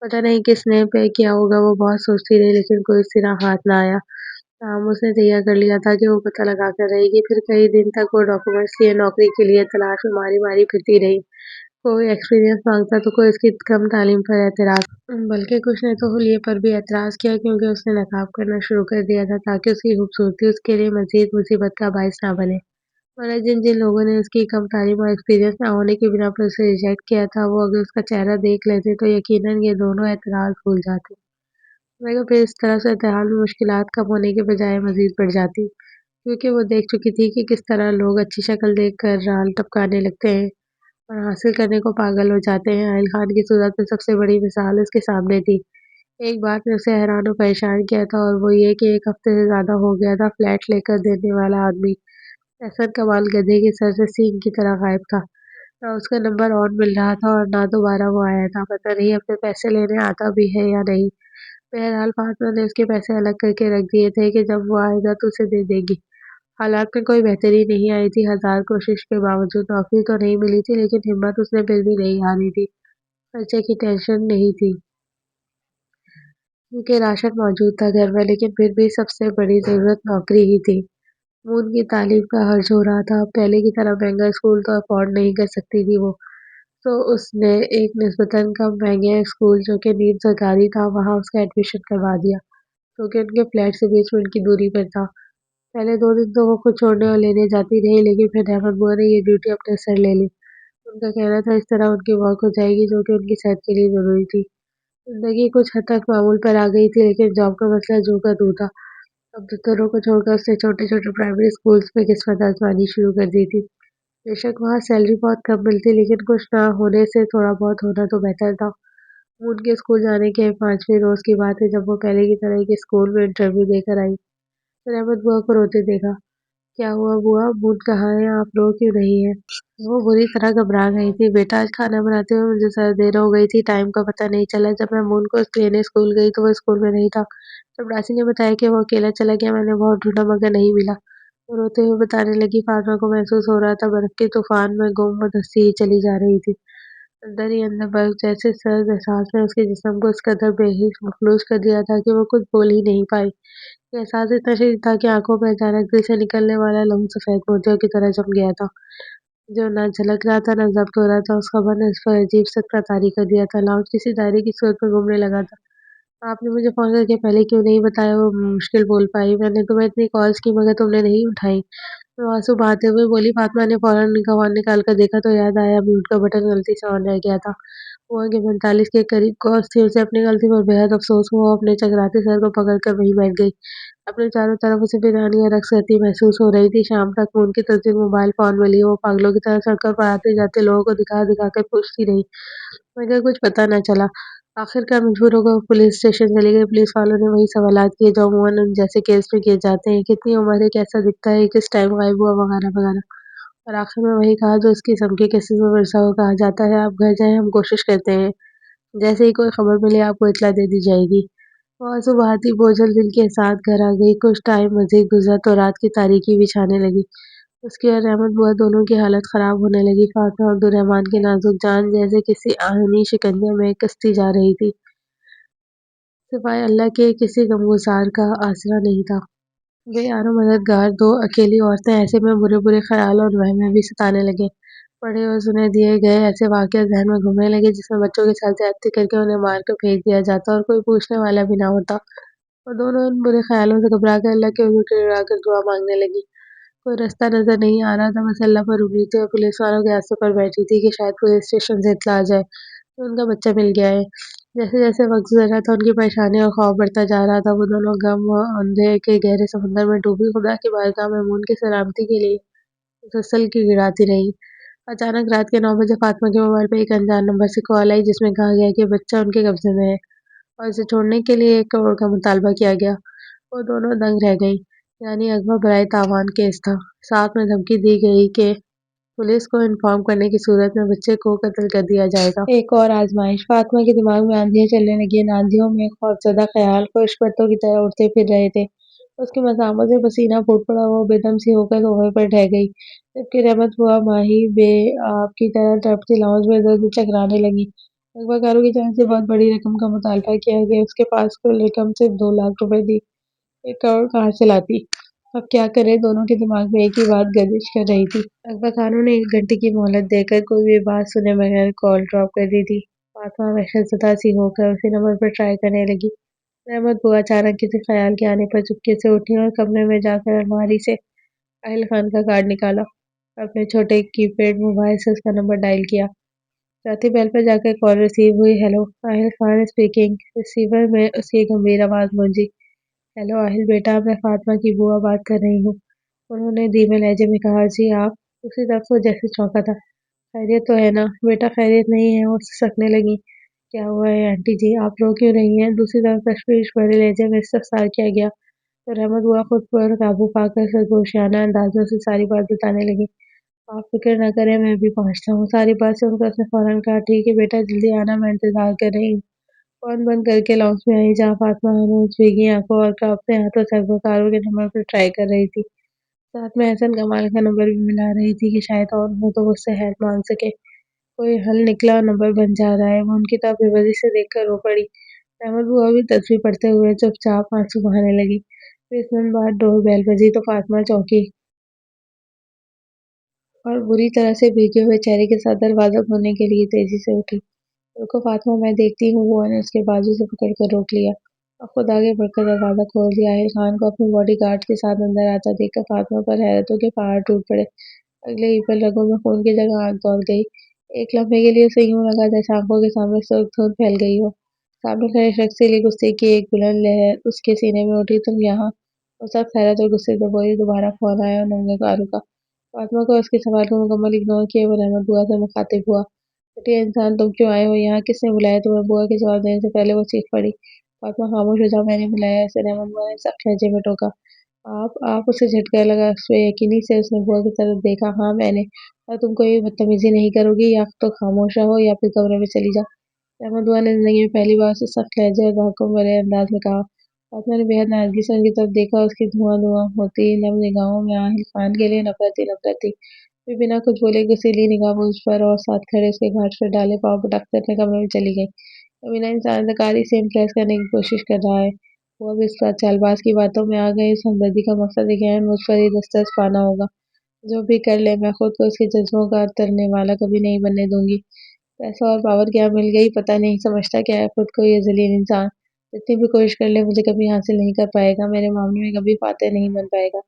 पता नहीं किसने पे किया होगा, वो बहुत सोचती रही लेकिन कोई सिरा हाथ ना आया। काम उसने तैयार कर लिया था कि वो पता लगा कर रहेगी। फिर कई दिन तक वो डॉक्यूमेंट्स लिए नौकरी के लिए तलाश में मारी-मारी फिरती रही। कोई एक्सपीरियंस माँगता तो कोई इसकी कम तालीम पर एतराज़, बल्कि कुछ ने तो हुलिये पर भी एतराज़ किया क्योंकि उसने नकाब करना शुरू कर दिया था ताकि उसकी खूबसूरती उसके लिए मज़ीद मुसीबत का बाइस ना बने। मगर जिन-जिन लोगों ने उसकी कम तालीम और एक्सपीरियंस ना होने की बिना पर उसे रिजेक्ट किया था, वो अगर उसका चेहरा देख लेते तो यकीनन ये दोनों एतराज़ भूल जाते। मगर फिर इस तरह सूरत-ए-हाल में मुश्किलात कम होने के बजाय मज़ीद बढ़ जाती, क्योंकि वो देख चुकी थी कि किस तरह लोग अच्छी शक्ल देखकर राल टपकाने लगते हैं और हासिल करने को पागल हो जाते हैं। आइल खान की सूरत में सबसे बड़ी मिसाल उसके सामने थी। एक बात ने उसे हैरान और परेशान किया था और वो ये कि 1 हफ्ते से ज़्यादा हो गया था फ्लैट लेकर देने वाला आदमी एहसन कमाल गधे के सर से सींग की तरह गायब था। ना उसका नंबर ऑन मिल रहा था और ना दोबारा वो आया था। पता नहीं अब फिर पैसे लेने आता भी है या नहीं। बहरहाल फातिमा ने उसके पैसे अलग करके रख दिए थे कि जब वो आएगा तो उसे दे देगी। हालात में कोई बेहतरी नहीं आई थी। हज़ार कोशिश के बावजूद नौकरी तो नहीं मिली थी लेकिन हिम्मत उसने फिर भी नहीं हारी थी। खर्चे की टेंशन नहीं थी क्योंकि राशन मौजूद था घर में, लेकिन फिर भी सबसे बड़ी ज़रूरत नौकरी ही थी। मून की तालीम का हर्ज हो रहा था। पहले की तरह महँगा स्कूल तो अफ़ोर्ड नहीं कर सकती थी वो। तो उसने एक निस्बतन कम महँगे स्कूल जो कि नीम सरकारी था, वहाँ उसका एडमिशन करवा दिया, क्योंकि उनके फ्लैट से 20 मिनट की दूरी पर था। पहले 2 दिन तो वो खुद छोड़ने और लेने जाती रही, लेकिन फिर अहमद बुआ ने ये ड्यूटी अपने सर ले ली। उनका कहना था इस तरह उनकी वॉक हो जाएगी, जो कि उनकी सेहत के लिए ज़रूरी थी। ज़िंदगी कुछ हद तक मामूल पर आ गई थी, लेकिन जॉब का मसला जूँ का तू था। अब दफ्तरों को छोड़कर उसने छोटे-छोटे प्राइमरी स्कूल्स में किस्मत आज़मानी शुरू कर दी थी। बेशक वहाँ सैलरी बहुत कम मिलती, लेकिन कुछ ना होने से थोड़ा बहुत होना तो बेहतर था। उनके स्कूल जाने के 5वें रोज़ की बात है जब वो पहले की तरह एक स्कूल में इंटरव्यू देकर आई। फिर अहमद बुआ को रोते देखा। क्या हुआ बुआ? बूट कहाँ है? आप रो क्यों रही हैं? वो बुरी तरह घबरा गई थी। बेटा आज खाना बनाते हुए मुझे ज़रा देर हो गई थी, टाइम का पता नहीं चला। जब मैं मून को लेने स्कूल गई तो वो स्कूल में नहीं था। जब डासी ने बताया कि वो अकेला चला गया, मैंने बहुत ढूँढा मगर नहीं मिला। वो रोते हुए बताने लगी, फातिमा को महसूस हो रहा था बर्फ के तूफान में गुम व धँसती ही चली जा रही थी। अंदर ही अंदर बर्फ जैसे सर्द एहसास ने उसके जिस्म को इस कदर बेहिस मखलूस कर दिया था कि वो कुछ बोल ही नहीं पाई। ये एहसास इतना शदीद था कि आँखों में अचानक दिल से निकलने वाला लहू सफ़ेद मोतियों की तरह जम गया था, जो ना झलक रहा था, ना ज़ब्त हो रहा था। उस खबर ने उस पर अजीब सख्त तारी कर दिया था। लाउड किसी दायरे की सूरत में घूमने लगा था। आपने मुझे फ़ोन करके पहले क्यों नहीं बताया? वो मुश्किल बोल पाई। मैंने तुम्हें इतनी कॉल्स की मगर तुमने नहीं उठाई। वो आँसू बहाते हुए बोली। फातिमा ने फ़ौरन फ़ोन निकाल कर देखा तो याद आया म्यूट का बटन गलती से ऑन रह गया था। वो आगे 45 के करीब कॉल्स थी। उसे अपनी गलती पर बेहद अफ़सोस हुआ। वो अपने चकराते सर को पकड़ कर वहीं बैठ गई। अपने चारों तरफ उसे वीरानी और रक़्स करती महसूस हो रही थी। शाम तक फ़ोन की तस्वीर मोबाइल फ़ोन में लिए वो पागलों की तरह सड़कों पर आते-जाते लोगों को दिखा-दिखा कर पूछती रही, मगर कुछ पता न चला। आखिरकार मजबूर होकर वो पुलिस स्टेशन चली गई। पुलिस वालों ने वही सवालात किए जो अमूमन उन जैसे केस में किए जाते हैं, कितनी उम्र है, कैसा दिखता है, किस टाइम गायब हुआ, वगैरह-वगैरह। और आखिर में वही कहा जो उसकी धमकी के केसेस में वर्षा को कहा जाता है, आप घर जाएँ, हम कोशिश करते हैं। जैसे ही कोई खबर मिले आपको इत्तला दे दी जाएगी। वो आँसू बहाती बोझल दिल के साथ घर आ गई। कुछ टाइम मज़ीद गुज़रा तो रात की तारीकी भी छाने लगी। उसकी और रहमत बुआ दोनों की हालत ख़राब होने लगी। फातिमा अब्दुर्रहमान की नाज़ुक जान जैसे किसी आहनी शिकंजे में कसती जा रही थी। सिवाय अल्लाह के किसी गमगुसार का आसरा नहीं था। बेयारो मददगार 2 अकेली औरतें ऐसे में बुरे-बुरे ख़्याल और वहमें भी सताने लगे। पढ़े और सुने दिए गए ऐसे वाक़या ज़हन में घूमने लगे जिसमें बच्चों के साथ ज़्यादती करके उन्हें मार कर फेंक दिया जाता और कोई पूछने वाला भी ना होता। वो दोनों इन बुरे ख़्यालों से घबरा कर अल्लाह के हुज़ूर गिड़गिड़ाकर दुआ माँगने लगी। कोई रास्ता नज़र नहीं आ रहा था, बस अल्लाह पर उम्मीद थी और पुलिस वालों के आसे पर बैठी थी कि शायद पुलिस स्टेशन से इत्तला आ जाए कि उनका बच्चा मिल गया है। जैसे-जैसे वक़्त गुज़र रहा था उनकी परेशानी और खौफ बढ़ता जा रहा था। वो दोनों गम व अंधे के गहरे समंदर में डूबी खुदा की बारगाह में मून की सलामती के लिए मुसलसल गिड़गिड़ाती रहीं। अचानक रात के 9 बजे फातिमा के मोबाइल पे एक अनजान नंबर से कॉल आई जिसमें कहा गया कि बच्चा उनके कब्ज़े में है और इसे छोड़ने के लिए 1 करोड़ का मुतालबा किया गया। वो दोनों दंग रह गईं। यानी अगवा बराए तावान केस था। साथ में धमकी दी गई कि पुलिस को इन्फॉर्म करने की सूरत में बच्चे को कत्ल कर दिया जाएगा। एक और आजमाइश। फातिमा के दिमाग में आंधियां चलने लगी। इन आंधियों में खौफजदा ख्याल खुश पत्तों की तरह उड़ते फिर रहे थे। उसकी मसामत से पसीना फूट पड़ा। वो बेदम सी होकर सोफे पर ढह गई, जबकि रहमत हुआ माही बे आप की तरह तड़पती लाउंज में इधर उधर चकराने लगी। अखबाकारों की जान से बहुत बड़ी रकम का मुतालबा किया गया। उसके पास कुल रकम सिर्फ 2 लाख रुपए थी। 1 करोड़ कहाँ से लाती? अब क्या करे? दोनों के दिमाग में एक ही बात गर्दिश कर रही थी। अकबर खानों ने 1 घंटे की मोहलत देकर कोई भी बात सुने बगैर कॉल ड्रॉप कर दी थी। फातिमा वहशतज़दा सी होकर उसी नंबर पर ट्राई करने लगी। रहमत बुआ अचानक किसी ख्याल के आने पर चुपके से उठी और कमरे में जाकर अलमारी से आहिल खान का कार्ड निकाला। अपने छोटे कीपैड मोबाइल से उसका नंबर डायल किया। चौथी बेल पर जाकर कॉल रिसीव हुई। Hello, Aahil Khan speaking. Receiver में उसकी गंभीर आवाज़ गूंजी। हेलो आहिल बेटा, मैं फातिमा की बुआ बात कर रही हूँ। उन्होंने धीमे लहजे में कहा। जी आप? दूसरी तरफ वो जैसे चौंका था। खैरियत तो है ना? बेटा खैरियत नहीं है, वो सिसकने लगी। क्या हुआ है आंटी जी, आप रो क्यों रही हैं? दूसरी तरफ तशवीश भरे लहजे में इस्तफसार किया गया तो रहमत बुआ खुद पर काबू पाकर सरगोशियाना अंदाजों से सारी बात बताने लगी। आप फिक्र न करें, मैं अभी पहुंचता हूँ। सारी बात सुनकर उसने फौरन कहा, ठीक है बेटा, जल्दी आना, मैं इंतजार कर रही हूँ। फोन बंद करके लॉन्च में आई, जहाँ फातिमा हनूज भीगी आंखों और कांपते हाथों से अखबाकारों के नंबर पर ट्राई कर रही थी। साथ में एहसन कमाल का नंबर भी मिला रही थी कि शायद और हो तो मुझसे हेल्प मांग सके। कोई हल निकला, नंबर बन जा रहा है। वो उनकी तरफ बेवजह से देखकर रो पड़ी। अहमद बुआ भी तस्वीर पढ़ते हुए चुपचाप आंसू बहाने लगी। 20 मिनट बाद डोर बेल बजी तो फातिमा चौंकी और बुरी तरह से भीगे हुए चेहरे के साथ दरवाजा खोलने के लिए तेजी से उठी। रुको फातिमा, मैं देखती हूँ। बुआ ने उसके बाजू से पकड़कर रोक लिया और खुद आगे बढ़कर दरवाजा खोल दिया। आहिल खान को अपने बॉडीगार्ड के साथ अंदर आता देखकर फातिमा पर हैरतों के पहाड़ टूट पड़े। अगले ही पल रगों में खून की जगह आग दौड़ गई। एक लम्हे के लिए उसे यूं लगा जैसे आंखों के सामने सुर्ख धुंध फैल गई हो। सामने खड़े शख्स के लिए गुस्से की एक बुलंद लहर उसके सीने में उठी। तुम यहाँ? वो सब हैरत और गुस्से से बोली। दोबारा फोन आया और नंगे का रुका। फातिमा को उसके सवाल को मुकम्मल इग्नोर किए वो रहमत बुआ से मुखातिब हुआ। घटिया इंसान, तुम क्यों आए हो यहाँ? किसने बुलाया तुम्हें? बुआ के जवाब देने से पहले वो चीख पड़ी। फातिमा, खामोश हो जाओ, मैंने बुलाया, ऐसे रहमत बुआ ने सख्त लहजे में टोका। आप? उसे झटका लगा। बेयकीनी से उसने बुआ की तरफ देखा। हाँ मैंने। और तुम कोई बदतमीजी नहीं करोगी, या तो खामोश रहो या फिर कमरे में चली जाओ। रहमत बुआ ने जिंदगी में पहली बार उसे सख्त लहजे और तहकुम भरे अंदाज में कहा। फातिमा ने बेहद नाराजगी से उनकी तरफ देखा। उसकी धुआं धुआं होती नम निगाहों में आहिल खान के लिए नफरत ही नफरत थी। फिर बिना कुछ बोले गुस्सैली निगाह उस पर और साथ खड़े उसके घाट पर डाले पाँव पटकते अपने कमरे में चली गई। कमीना इंसान अदाकारी से इम्प्रेस करने की कोशिश कर रहा है। वो अब इस बात चालबाज की बातों में आ गई। उस हमदर्दी का मकसद है कि मुझ पर ही दस्तरस पाना होगा। जो भी कर ले, मैं खुद को उसके जज्बों का तरने वाला कभी नहीं बनने दूंगी। पैसा और पावर क्या मिल गई, पता नहीं समझता क्या है खुद को ये जलील इंसान। जितनी भी कोशिश कर ले मुझे कभी हासिल नहीं कर पाएगा। मेरे मामले में कभी फातेह नहीं बन पाएगा।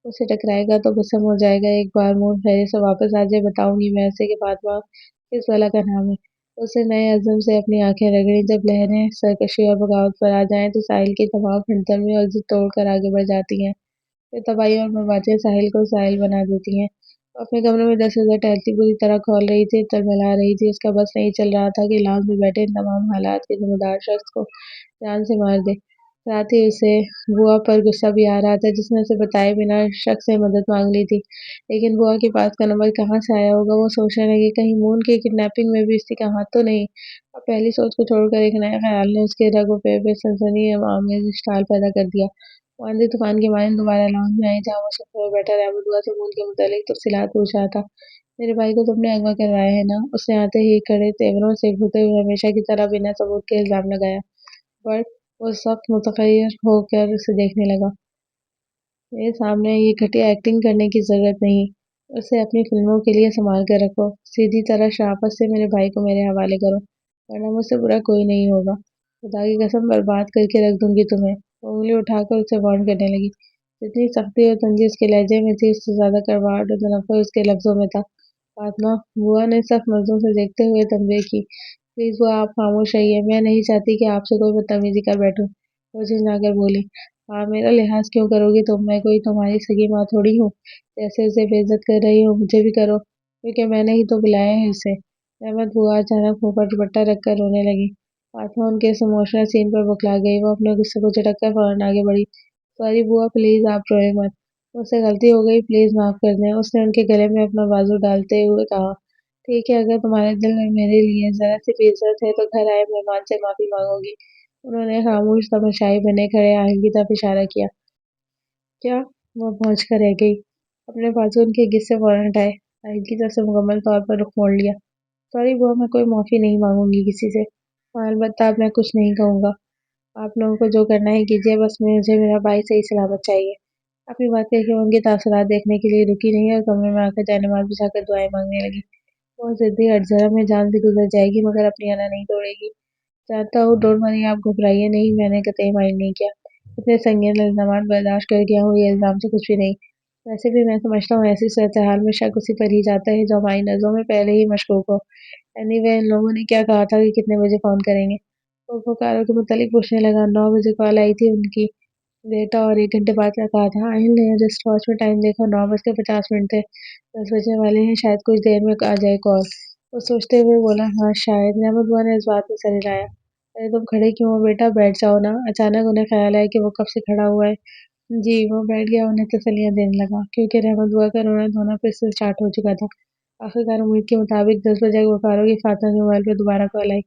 उससे टकराएगा तो गुस्सा हो जाएगा। एक बार मूड खैरियत से वापस आ जाए, बताऊंगी मैं उसे कि फातिमा किस वाला का नाम है। उसने नए अज़्म से अपनी आंखें रगड़ी। जब लहरें सरकशी और बगावत पर आ जाएं तो साहिल की तमाम हिमतमी और जिद तोड़कर आगे बढ़ जाती हैं। फिर तबाही और बर्बादियां साहिल को साहिल बना देती हैं। वो अपने कमरे में 10 नजर टहलती बुरी तरह खोल रही थी, तलमला रही थी। उसका बस नहीं चल रहा था कि लाउंज में बैठे इन तमाम हालात के जिम्मेदार शख्स को जान से मार दे। साथ ही उसे बुआ पर गुस्सा भी आ रहा था, जिसने उसे बताए बिना शख्स से मदद मांग ली थी। लेकिन बुआ के पास का नंबर कहाँ से आया होगा? वो सोचने लगी, कहीं मून की किडनैपिंग में भी इसी का हाथ तो नहीं। अब पहली सोच को छोड़कर एक नया ख्याल ने उसके रगों पे सनसनी मामले में इश्ताल पैदा कर दिया। वो आंधी तूफान की माने दोबारा लाउंज में आई, जहाँ वो सोफे पर बैठा रहमत बुआ से मून के मुतालिक तफसीलात पूछ रहा था। मेरे भाई को तुमने अगवा करवाया है ना? उसने आते ही खड़े तेवरों से घुटे हुए हमेशा की तरह बिना सबूत के इल्जाम लगाया। बट वो सख्त मुतगय्यर होकर उसे देखने लगा। मेरे सामने ये घटिया एक्टिंग करने की जरूरत नहीं। उसे अपनी फिल्मों के लिए संभाल कर रखो। सीधी तरह शराफत से मेरे भाई को मेरे हवाले करो, वरना मुझसे बुरा कोई नहीं होगा। खुदा की कसम, बर्बाद करके रख दूंगी तुम्हें। वो उंगली उठाकर उसे वार्न करने लगी। जितनी सख्ती और तंजी उसके लहजे में थी, उससे ज्यादा कड़वाहट और तनफ्फुर उसके लफ्जों में था। फातिमा, बुआ ने सख्त नजरों से देखते हुए तंबी की। प्लीज बुआ, आप खामोश रहिए। मैं नहीं चाहती कि आपसे कोई बदतमीजी कर बैठूं। वो झिंझाकर बोली। हाँ, मेरा लिहाज क्यों करोगी तुम? मैं कोई तुम्हारी सगी माँ थोड़ी हूँ। जैसे उसे बेइज्जत कर रही हो, मुझे भी करो, क्योंकि मैंने ही तो बुलाया है उसे। अहमद बुआ अचानक मुंह पर दुपट्टा रखकर रोने लगी। फातिमा उनके इस इमोशनल सीन पर बौखला गई। वो अपने गुस्से को झटक कर फौरन आगे बढ़ी। सॉरी बुआ, प्लीज आप रोए मत। मुझसे गलती हो गई, प्लीज माफ कर दें। उसने उनके गले में अपना बाजू डालते हुए कहा। ठीक है, अगर तुम्हारे दिल में मेरे लिए जरा सी भी इज्जत है तो घर आए मेहमान से माफी मांगोगी। उन्होंने खामोश तमशाई बने खड़े आहिल की तरफ इशारा किया। क्या? वो पहुंच कर रह गई। अपने बाजू उनके गिस्से फौरन हटाए। आहिल की तरफ से मुकम्मल तौर पर रुख मोड़ लिया। सॉरी बुआ, मैं कोई माफी नहीं मांगूंगी किसी से। हाँ, अलबत्ता अब मैं कुछ नहीं कहूंगा। आप लोगों को जो करना है कीजिए, बस मुझे मेरा भाई सही सलामत चाहिए। अपनी बात कह के उनके तासुरात देखने के लिए रुकी नहीं और कमरे में आकर जायनमाज बिछाकर दुआएं मांगने लगी। बहुत जिद्दी हटजरा में जान से गुजर जाएगी मगर अपनी अना नहीं तोड़ेगी। जानता हूँ, डोंट वरी, आप घबराइए नहीं, मैंने कतई माइंड नहीं किया। इतने संगीन इल्जाम बर्दाश्त कर गया हूँ, ये इल्जाम से कुछ भी नहीं। वैसे भी मैं समझता हूँ ऐसी सूरत हाल में शक उसी पर ही जाता है जो हमारी नजरों में पहले ही मशकूक हो। एनीवे, इन लोगों ने क्या कहा था कि कितने बजे फोन करेंगे? वो पुकारों के मुतालिक पूछने लगा। 9 बजे कॉल आई थी उनकी। डेटा और 1 घंटे बाद का कहा था। आहिल ने जस्ट वॉच में टाइम देखा। 9 बज के 50 मिनट थे। 10 बजने वाले हैं, शायद कुछ देर में आ जाए कॉल। वो सोचते हुए बोला, हाँ शायद। रहमत बुआ ने इस बात में सर हिलाया। अरे तुम खड़े क्यों हो बेटा, बैठ जाओ ना। अचानक उन्हें ख्याल आया कि वो कब से खड़ा हुआ है। जी। वो बैठ गया, उन्हें तसल्लियां देने लगा क्योंकि रहमत बुआ का रोना धोना फिर से स्टार्ट हो चुका था। आखिरकार उम्मीद के मुताबिक 10 बजे बुखारों की फातिमा के मोबाइल पर दोबारा कॉल आई।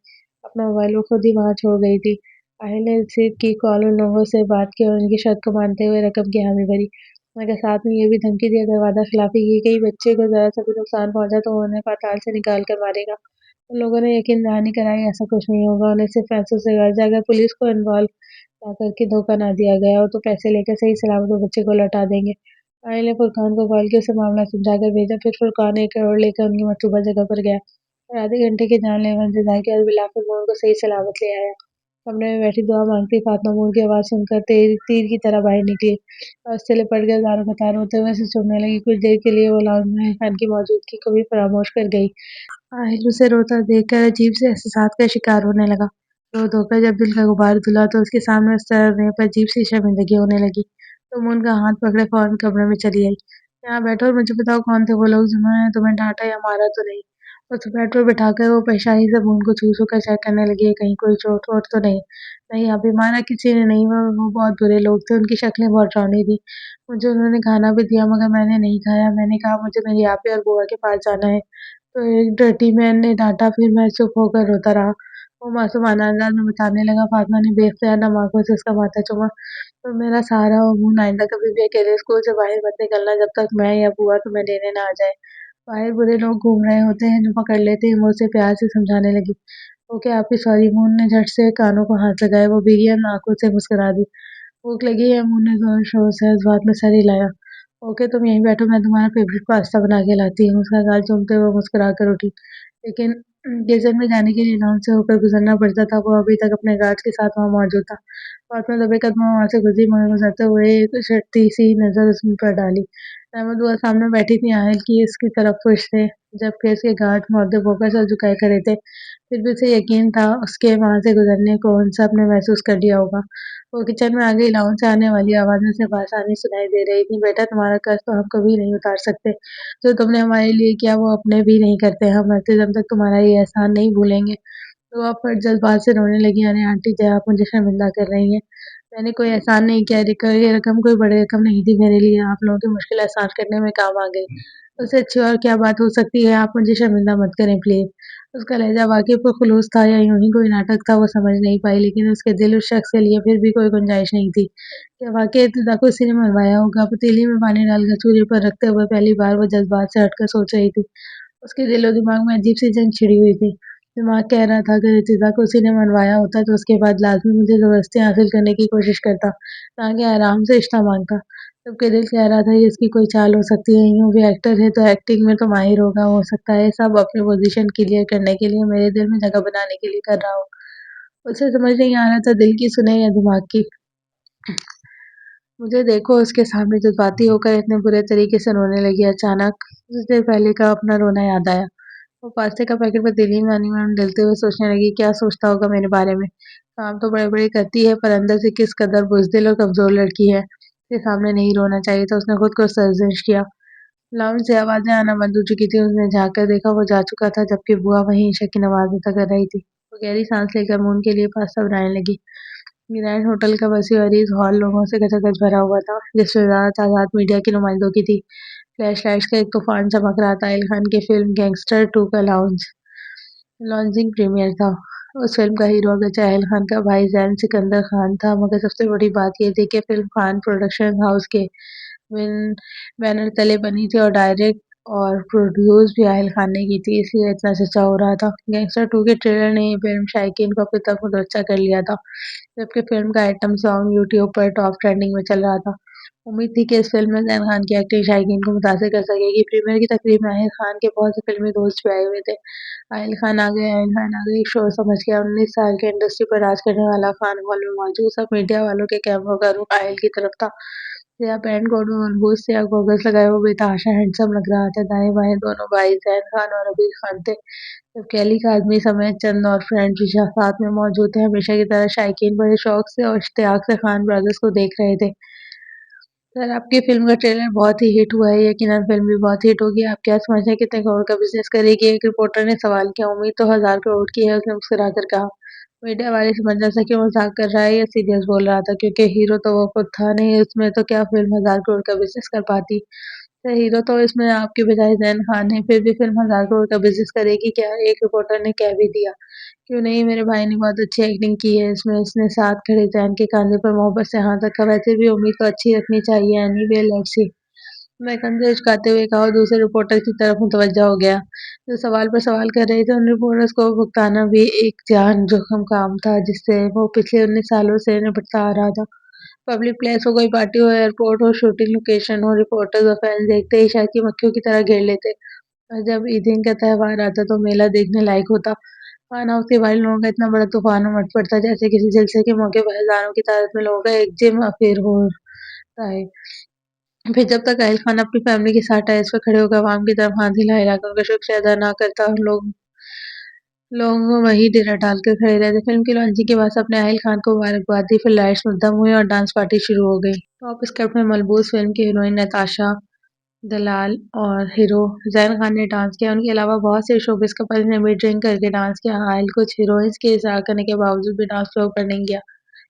अपना मोबाइल वो खुद ही वहां छोड़ गई थी। आहिल ने रिसीव की कॉल, उन लोगों से बात की और उनकी शर्त को मानते हुए रकम की हामी भरी, मगर साथ में ये भी धमकी दी अगर वादा खिलाफी की गई, बच्चे को जरा सा भी नुकसान पहुंचा तो वो उन्हें पाताल से निकाल कर मारेगा। उन लोगों ने यकीन दहानी कराई ऐसा कुछ नहीं होगा, उन्हें सिर्फ पैसों से गर्ज है। अगर पुलिस को इन्वॉल्व ना करके धोखा ना दिया गया हो तो पैसे लेकर सही सलामत वो बच्चे को लौटा देंगे। आहिल ने फुरकान को कॉल किया, उसे मामला समझाकर भेजा। फिर फुरकान 1 करोड़ लेकर उनकी मतलूबा जगह पर गया और आधे घंटे के जानलेवा इंतजार के बाद बिलाकर वो उनको सही सलामत ले आया। कमरे में बैठी दुआ मांगती फातिमा मोड़ की आवाज सुनकर तीर की तरह बाहर निकली और उससे लिपट कर दारों कतार होते हुए उसे चूमने लगी। कुछ देर के लिए वो लाउंज में इरफान की मौजूदगी को भी फरामोश कर गई। आहिल उसे रोता देखकर अजीब से एहसास का शिकार होने लगा। रो धोकर जब दिल का गुबार धुला तो उसके सामने उस तरह रोने पर अजीब सी शर्मिंदगी होने लगी। तुम उनका हाथ पकड़े फौरन कमरे में चली आई। यहाँ बैठो और मुझे बताओ कौन थे वो लोग जिन्होंने तुम्हें डांटा या मारा तो नहीं। उस बेड पर बिठाकर वो परेशानी से बूंद को छू छू कर चेक करने लगी है कहीं कोई चोट वोट तो नहीं। नहीं, अभी मारा किसी ने नहीं। वो बहुत बुरे लोग थे, उनकी शक्लें बहुत डरावनी थी। मुझे उन्होंने खाना भी दिया मगर मैंने नहीं खाया। मैंने कहा मुझे मेरी आपी और बुआ के पास जाना है तो एक डर्टी मैन ने डांटा, फिर मैं चुप होकर रोता रहा। वो मासूमाना अंदाज में बताने लगा। फातिमा ने बेख्तियार नम आंखों से उसका माथा चूमा। तो मेरा सहारा हो मुंह, आइंदा कभी भी अकेले स्कूल से बाहर मत निकलना जब तक मैं या बुआ तुम्हें लेने ना आ जाए। बाहर बुरे लोग घूम रहे होते हैं जो पकड़ लेते हैं। वो उसे प्यार से समझाने लगी। ओके आपकी सॉरी। मून ने झट से कानों को हाथ लगाए। वो भीगी आंखों से मुस्कुरा दी। भूख लगी है? मून ने जोर शोर से इस बात में सर हिलाया। ओके तुम यहीं बैठो, मैं तुम्हारा फेवरेट पास्ता बना के लाती हूँ। उसका गाल चूमते हुए मुस्कुरा कर उठी। लेकिन किचन में जाने के लिए लाउंज से होकर गुजरना पड़ता था। वो अभी तक अपने गार्ड के साथ वहां मौजूद था। फातिमा दबे कदमों वहां से गुजरी मगर गुजरते हुए एक शर्ती सी नजर उस पर डाली। अहमद बुआ सामने बैठी थी। आहिल की इसकी तरफ खुश थे जबकि इसके गार्ड मुअद्दब होकर सर झुकाए खड़े थे। फिर भी उसे यकीन था उसके वहां से गुजरने को उन सब ने महसूस कर लिया होगा। वो किचन में आ गई। लाउंज से आने वाली आवाजें उसे बासानी सुनाई दे रही थी। बेटा तुम्हारा कर्ज तो हम कभी नहीं उतार सकते। जो तुमने हमारे लिए किया वो अपने भी नहीं करते। हम मरते दम तक तुम्हारा ये एहसान नहीं भूलेंगे। तो आप फट जज्बात से रोने लगी। अरे आंटी जी, आप मुझे शर्मिंदा कर रही हैं। मैंने कोई एहसान नहीं किया। ये रकम कोई बड़ी रकम नहीं थी मेरे लिए। आप लोगों की मुश्किल आसान करने में काम आ गई। उससे अच्छी और क्या बात हो सकती है। आप मुझे शर्मिंदा मत करें प्लीज। उसका लहजा वाकई पुरखुलूस था या यूं ही कोई नाटक था वो समझ नहीं पाई, लेकिन उसके दिल उस शख्स के लिए फिर भी कोई गुंजाइश नहीं थी। क्या वाकई इब्तिदा को इसी ने मरवाया होगा? पतीली में पानी डालकर चूल्हे पर रखते हुए पहली बार वो जज्बात से हटकर सोच रही थी। उसके दिलो दिमाग में अजीब सी जंग छिड़ी हुई थी। दिमाग कह रहा था अगर इब्तिदा को उसी ने मनवाया होता तो उसके बाद लाजमी मुझे जबरदस्ती हासिल करने की कोशिश करता, ताकि आराम से रिश्ता मांगता। जबकि दिल कह रहा था ये इसकी कोई चाल हो सकती है। यूं भी एक्टर है तो एक्टिंग में तो माहिर होगा, हो सकता है सब अपनी पोजीशन क्लियर करने के लिए मेरे दिल में जगह बनाने के लिए कर रहा हो। उसे समझ नहीं आ रहा था दिल की सुने या दिमाग की। मुझे देखो, उसके सामने जज्बाती होकर इतने बुरे तरीके से रोने लगी। अचानक कुछ देर पहले का अपना रोना याद आया। वो पास्ते का पैकेट पतीली में अनमन डलते हुए सोचने लगी, क्या सोचता होगा मेरे बारे में। काम तो बड़े बड़े करती है पर अंदर से किस कदर बुजदिल और कमजोर लड़की है। उसके सामने नहीं रोना चाहिए था। उसने खुद को सर्जन किया। लाउंज से आवाजें आना बंद हो चुकी थी। उसने झाँक कर देखा, वो जा चुका था जबकि बुआ वहीं ईशा की नमाज अदा कर रही थी। वो गहरी सांस लेकर मून के लिए पास्ता बनाने लगी। ग्रैंड होटल का वसीअ अरीज हॉल लोगों से गजगज भरा हुआ था, जिसमें ज़्यादा तादाद मीडिया के नुमाइंदों की थी। फ्लैश लाइट्स का एक तूफान चमक रहा था। इरफान की फिल्म गैंगस्टर 2 का लॉन्चिंग प्रीमियर था। उस फिल्म का हीरो अगरचे अहल खान का भाई जैन सिकंदर खान था, मगर सबसे बड़ी बात ये थी कि फिल्म खान प्रोडक्शन हाउस के बिन बैनर तले बनी थी और डायरेक्ट और प्रोड्यूस भी आहिल खान ने की थी, इसलिए इतना चर्चा हो रहा था। गैंगस्टर 2 के ट्रेलर ने ये फिल्म शायकीन को अपनी तरफ मुतवज्जा कर लिया था, जबकि फिल्म का आइटम सॉन्ग यूट्यूब पर टॉप ट्रेंडिंग में चल रहा था। उम्मीद थी कि इस फिल्म में जैन खान की एक्टिंग शायकीन को मुतासिर कर सकेगी। प्रीमियर की तकरीब में आहिल खान के बहुत से फिल्मी दोस्त भी आए हुए थे। आहिल खान आ गए, आहिल खान आ गए, शोर समझ गया। 19 साल के इंडस्ट्री पर राज करने वाला खान हॉल में मौजूद सब मीडिया वालों के कैमरों का रुख आहिल की तरफ था। सियाह पैंट कोट में मनहूस सियाह गॉगल्स लगाए वो बेतहाशा हैंडसम लग रहा था। दाएं बाएं दोनों भाई जैन खान और अबीर खान थे, जबकि अली काज़मी समेत चंद और फ्रेंड्स भी साथ में मौजूद थे। हमेशा की तरह शायकीन बड़े शौक से और इश्तियाक से खान ब्रदर्स को देख रहे थे। सर, आपकी फिल्म का ट्रेलर बहुत ही हिट हुआ है, यकीनन फिल्म भी बहुत हिट होगी। आप क्या समझते हैं कितने करोड़ का बिजनेस करेगी? एक रिपोर्टर ने सवाल किया। उम्मीद तो 1000 करोड़ की है, उसने मुस्कुराकर कहा। मीडिया वाले समझ ना सके मजाक कर रहा है या सीरियस बोल रहा था, क्योंकि हीरो तो वो खुद था नहीं उसमें, तो क्या फिल्म 1000 करोड़ का बिजनेस कर पाती? तो हीरो तो इसमें आपके बजाय जैन खान है, फिर भी फिल्म 1000 करोड़ का बिजनेस करेगी क्या? एक रिपोर्टर ने कह भी दिया। क्यों नहीं, मेरे भाई ने बहुत अच्छी एक्टिंग की है इसमें। उसने साथ खड़े जैन के कंधे पर मोहब्बत से हाथ रखा। वैसे भी उम्मीद तो अच्छी रखनी चाहिए। एनीवे लेट्स सी, मैं कंधे झुकाते हुए कहा और दूसरे रिपोर्टर की तरफ मुतवज्जा हो गया, जो सवाल पर सवाल कर रहे थे। उन रिपोर्टर्स को भुगताना भी एक जान जोखिम काम था, जिससे वो पिछले 19 सालों से निपटता आ रहा था। पब्लिक प्लेस हो, कोई पार्टी हो, एयरपोर्ट हो, शूटिंग लोकेशन हो, रिपोर्टर्स और फैंस देखते ही शहर की मक्खियों की तरह घेर लेते। और जब ईद का त्योहार आता तो मेला देखने लायक होता। फन हाउस के बाहर लोगों का इतना बड़ा तूफान उमड़ पड़ता, जैसे किसी जलसे के मौके पर हजारों की तादाद में लोगों का एक जिम अफेयर होता है। फिर जब तक आहिल खान अपनी फैमिली के साथ टाइल्स पर खड़े होकर आवाम की तरफ हाथ हिला हिला कर उनका शुक्रिया अदा ना करता, और लोग वही डेरा डालकर खड़े रहते। फिल्म की लॉन्चिंग के बाद सबने आहिल खान को मुबारकबाद दी, फिर लाइट्स मुद्दम हुई और डांस पार्टी शुरू हो गई। टॉप स्कर्ट में मलबूस फिल्म की हीरोइन नताशा दलाल और हीरो जैन खान ने डांस किया। उनके अलावा बहुत से शोबिस कपल्स ने भी ड्रिंक करके डांस किया। आहिल कुछ हीरोइंस के इशारा करने के बावजूद भी डांस फ्लोर पर नहीं गया,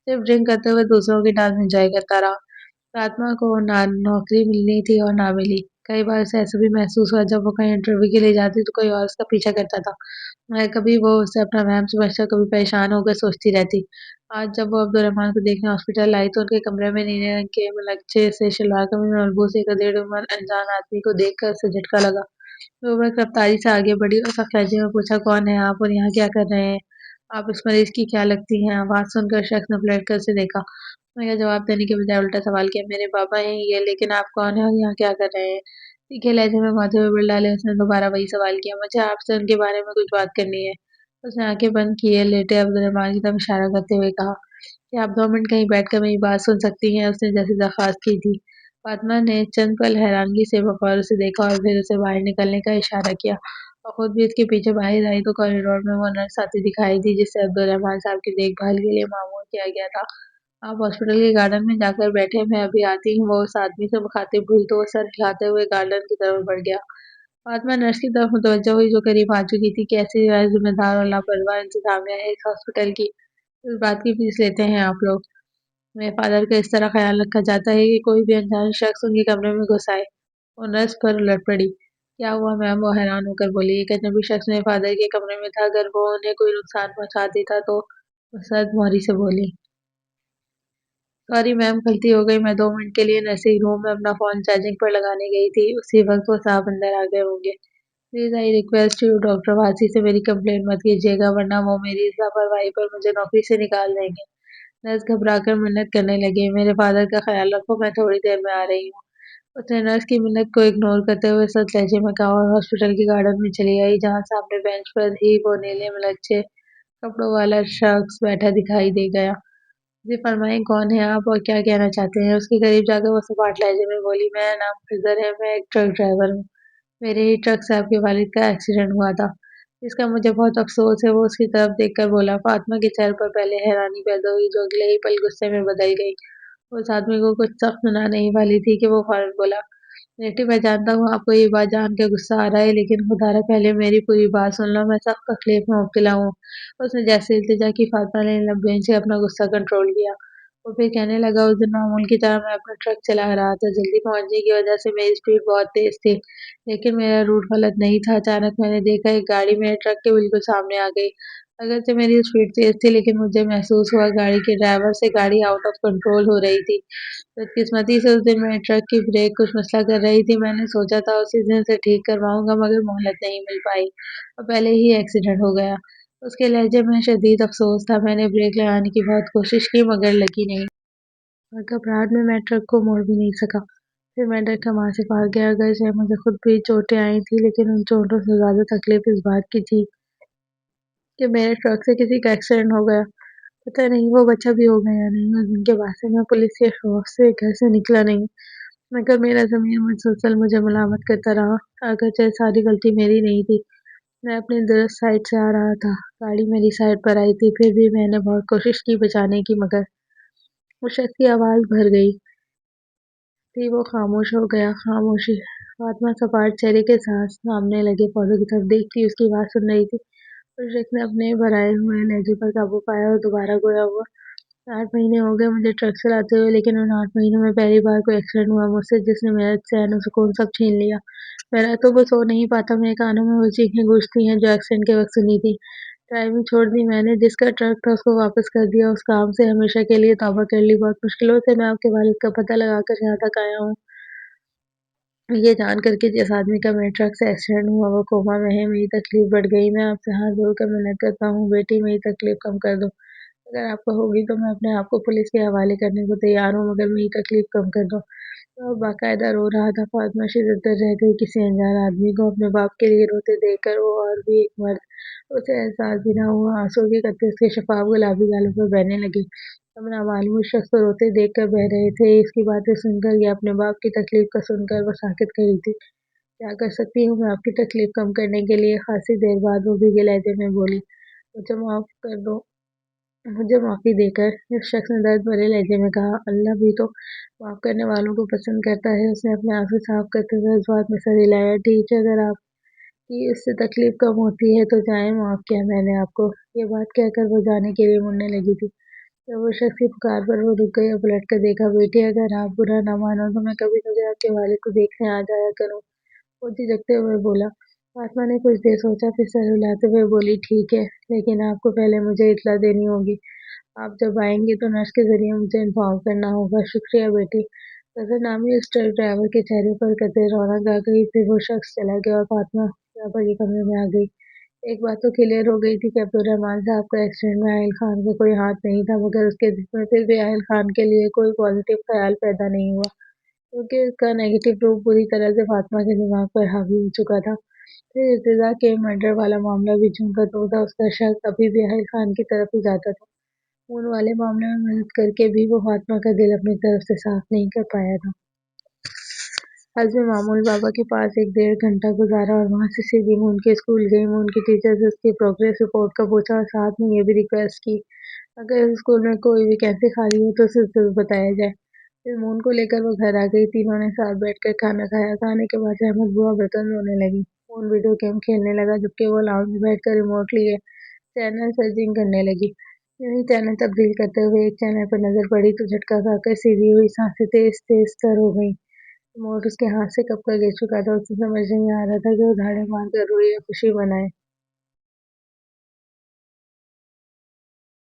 सिर्फ ड्रिंक करते हुए दूसरों की डांस एंजॉय करता रहा। फातिमा को ना नौकरी मिलनी थी और ना मिली। कई बार उसे ऐसा भी महसूस हुआ जब वो कहीं इंटरव्यू के लिए जाती तो कोई और उसका पीछा करता था। मैं कभी वो उसे अपना वहम समझकर कभी परेशान होकर सोचती रहती। आज जब वो अब्दुर्रहमान को देखने हॉस्पिटल आई तो उनके कमरे में नीले रंग के मलक्चे से शलवार कमीज में मलबूस एक अधेड़ उम्र अनजान आदमी को देखकर उसे झटका लगा। वो वह रफ्तारी से आगे बढ़ी और सख्त लहजे में पूछा, कौन है आप और यहाँ क्या कर रहे हैं? आप इस मरीज की क्या लगती हैं? आवाज सुनकर शख्स ने पलट कर उसे देखा, मगर जवाब देने के बजाय उल्टा सवाल किया, मेरे पापा हैं ये, लेकिन आप कौन हैं और यहाँ क्या कर रहे हैं? तीखे लहजे में माथे पे बल डाले उसने दोबारा वही सवाल किया, मुझे आपसे उनके बारे में कुछ बात करनी है। उसने आंखें बंद किए लेटे अब्दुर्रहमान की तरफ इशारा करते हुए कहा, क्या आप 2 मिनट कहीं बैठकर मेरी बात सुन सकती हैं? उसने जैसे दरख्वास्त की थी। फातिमा ने चंद पल हैरानगी से बगौर उसे देखा और फिर उसे बाहर निकलने का इशारा किया, और खुद भी उसके पीछे बाहर आई तो कॉरिडोर में वो नर्स आती दिखाई दी, जिससे अब्दुर्रहमान साहब की देखभाल के लिए मामूर किया गया था। आप हॉस्पिटल के गार्डन में जाकर बैठे, मैं अभी आती हूँ। वो उस आदमी से मुखातिब हुई तो वो सर हिलाते हुए गार्डन की तरफ बढ़ गया। फातिमा नर्स की तरफ मुतवज्जो हुई, जो करीब आ चुकी थी। कैसी जिम्मेदार और लापरवाह इंतजामिया है इस हॉस्पिटल की। इस बात की फीस लेते हैं आप लोग? मेरे फादर का इस तरह ख्याल रखा जाता है कि कोई भी अनजान शख्स उनके कमरे में घुस आए? वो नर्स पर उलट पड़ी। क्या हुआ मैम? वो हैरान होकर बोली। एक अजनबी शख्स मेरे फादर के कमरे में था, अगर वो उन्हें कोई नुकसान पहुंचा देता तो? वो सर्द मोहरी से बोली। सॉरी मैम, गलती हो गई। मैं 2 मिनट के लिए नर्सिंग रूम में अपना फ़ोन चार्जिंग पर लगाने गई थी। उसी वक्त वो साहब अंदर आ गए होंगे। Please I request you doctor वासी से मेरी कंप्लेंट मत कीजिएगा, वरना वो मेरी इस लापरवाही पर मुझे नौकरी से निकाल देंगे। नर्स घबराकर मिन्नत करने लगी, मेरे फादर का ख्याल रखो, मैं थोड़ी देर में आ रही हूँ। उसने नर्स की मिन्नत को इग्नोर करते हुए सख्त लहजे में कहा और हॉस्पिटल के गार्डन में चली आई, जहाँ सामने बेंच पर ही वो नीले में लच्छे कपड़ों वाला शख्स बैठा दिखाई दे गया। जी फरमाएं, कौन है आप और क्या कहना चाहते हैं? उसके करीब जाकर वो सपाट लहजे में बोली, मेरा नाम खिजर है, मैं एक ट्रक ड्राइवर हूँ। मेरे ही ट्रक से आपके वालिद का एक्सीडेंट हुआ था, इसका मुझे बहुत अफसोस है। वो उसकी तरफ देखकर बोला। फातिमा के चेहरे पर पहले हैरानी पैदा हुई, जो अगले ही पल गुस्से में बदल गई। उस आदमी को कुछ सख्त सुना नहीं वाली थी कि वो फौरन बोला, बेटी मैं जानता हूँ आपको ये बात जान के गुस्सा आ रहा है, लेकिन खुदारा पहले मेरी पूरी बात सुन लो, मैं सख्त तकलीफ में मुब्तला हूँ। उसने जैसे इल्तिजा की फातिमा ने लबें से अपना गुस्सा कंट्रोल किया। वो फिर कहने लगा, उस दिन मामूल की तरह मैं अपना ट्रक चला रहा था। जल्दी पहुंचने की वजह से मेरी स्पीड बहुत तेज थी, लेकिन मेरा रूट गलत नहीं था। अचानक मैंने देखा एक गाड़ी मेरे ट्रक के बिल्कुल सामने आ गई। अगरचे मेरी स्पीड तेज थी, लेकिन मुझे महसूस हुआ गाड़ी के ड्राइवर से गाड़ी आउट ऑफ कंट्रोल हो रही थी। बदकिस्मती से उस दिन मेरे ट्रक की ब्रेक कुछ मसला कर रही थी। मैंने सोचा था उसी दिन से ठीक करवाऊंगा, मगर मोहलत नहीं मिल पाई और पहले ही एक्सीडेंट हो गया। उसके लहजे में शदीद अफसोस था। मैंने ब्रेक लगाने की बहुत कोशिश की, मगर लगी नहीं और घबराहट में मैं ट्रक को मोड़ भी नहीं सका। फिर मैं डर के वहां से भाग गया। अगरचे मुझे खुद भी चोटें आई थी, लेकिन उन चोटों से ज्यादा तकलीफ इस बात की थी कि मेरे ट्रक से किसी का एक्सीडेंट हो गया। पता नहीं वो बच्चा भी हो गया या नहीं। उस दिन के बाद से मैं पुलिस के खौफ से घर से निकला नहीं, मगर मेरा ज़मीर मुसलसल मुझे मलामत करता रहा। अगरचे सारी गलती मेरी नहीं थी, मैं अपनी दुरुस्त साइड से आ रहा था। गाड़ी मेरी साइड पर आई थी, फिर भी मैंने बहुत कोशिश की बचाने की, मगर उस शख्स की आवाज़ भर गई थी। वो खामोश हो गया। खामोशी। फातिमा सपाट चेहरे के साथ सामने लगे पौधों की तरफ देखती उसकी बात सुन रही थी। उस शख्स ने अपने भराए हुए लहजे पर काबू पाया और दोबारा गोया हुआ। 8 महीने हो गए मुझे ट्रक चलाते हुए, लेकिन उन 8 महीनों में पहली बार कोई एक्सीडेंट हुआ मुझसे जिसने मेरा चैन और सुकून सब छीन लिया। मैं रातों को सो नहीं पाता, मेरे कानों में वो चीखें गूंजती हैं जो एक्सीडेंट के वक्त सुनी थी। ड्राइविंग छोड़ दी मैंने, जिसका ट्रक था उसको वापस कर दिया, उस काम से हमेशा के लिए तौबा कर ली। बहुत मुश्किलों से मैं आपके वालिद का पता लगाकर यहाँ तक आया हूँ, ये जान कर के जिस आदमी का मेरे ट्रक से एक्सीडेंट हुआ वो कोमा में है। मेरी तकलीफ बढ़ गई। मैं आपसे हाथ जोड़कर मिन्नत करता हूँ बेटी, मेरी तकलीफ कम कर दो। अगर आपको होगी तो मैं अपने आप को पुलिस के हवाले करने को तैयार हूँ, मगर मेरी तकलीफ कम कर दो। तो बाकायदा रो रहा था। फातिमा शिद्दत रह गई। किसी अनजान आदमी को अपने बाप के लिए रोते देखकर वो और भी एक मर्द। उसे एहसास भी ना हुआ। आंसू की कतरे उसके शफाफ गुलाबी गालों पर बहने लगे। हम नामालूम शख्स को रोते देखकर बह रहे थे। इसकी बातें सुनकर या अपने बाप की तकलीफ को सुनकर वो साकित खड़ी थी। क्या कर सकती हूँ मैं आपकी तकलीफ कम करने के लिए? खासी देर बाद वो भीगे लहजे में बोली, मुझे माफ कर दो। मुझे माफ़ी देकर उस शख्स ने दर्द भरे लहजे में कहा, अल्लाह भी तो माफ़ करने वालों को पसंद करता है। उसने अपने आंसू साफ करते हुए इस बात में सर हिलाया। ठीक है, अगर आपकी इससे तकलीफ कम होती है तो जाएं, माफ़ किया मैंने आपको। ये बात कहकर वो जाने के लिए मुड़ने लगी थी, जब वो शख्स की पुकार पर वो रुक गई और पलट कर देखा। बेटी, अगर आप बुरा ना मानो तो मैं कभी कभी आपके वालिद को देखने आ जाया करूँ, वो झिझकते हुए बोला। फातिमा ने कुछ देर सोचा, फिर सर हिलाते हुए बोली, ठीक है, लेकिन आपको पहले मुझे इत्तला देनी होगी। आप जब आएंगे तो नर्स के जरिए मुझे इन्फॉर्म करना होगा। शुक्रिया बेटी। नजरनामी उस ट्रक ड्राइवर के चेहरे पर कतई रौनक आ गई। फिर वो शख्स चला गया और फातिमा ड्राइवर के कमरे में आ गई। एक बात तो क्लियर हो गई थी कि अब्दुर्रहमान साहब का एक्सीडेंट में आहिल खान का कोई हाथ नहीं था, मगर उसके दिल में फिर भी आहिल खान के लिए कोई पॉजिटिव ख्याल पैदा नहीं हुआ, क्योंकि उसका नेगेटिव रूप पूरी तरह से फातिमा के दिमाग पर हावी हो चुका था। फिर इर्तिजा के मर्डर वाला मामला भी चूंकि तो था, उसका शक अभी भी आहिल खान की तरफ ही जाता था। खून वाले मामले में मदद करके भी वो फातिमा का दिल अपनी तरफ से साफ नहीं कर पाया था। आज मैं मामूल बाबा के पास एक 1.5 घंटा गुजारा और वहां से सीधी मून के स्कूल गई। मून की टीचर से उसकी प्रोग्रेस रिपोर्ट का पूछा और साथ में ये भी रिक्वेस्ट की, अगर स्कूल में कोई वैकेंसी खाली हो तो उसे जरूर बताया जाए। फिर मून को लेकर वो घर आ गई। तीनों ने साथ बैठकर खाना खाया। खाने के बाद अहमद बुआ बर्तन धोने लगी। मून वीडियो गेम खेलने लगा, जबकि वो लाउंज में बैठकर रिमोट लिए चैनल सर्चिंग करने लगी। यूं ही चैनल तब्दील करते हुए एक चैनल पर नजर पड़ी तो झटका खाकर सीधी हुई सांसें तेज तेज तर हो गई। रिमोट उसके हाथ से कब का गिर चुका था। उसे समझ नहीं आ रहा था कि वो धाड़े मारकर रोए या खुशी मनाए।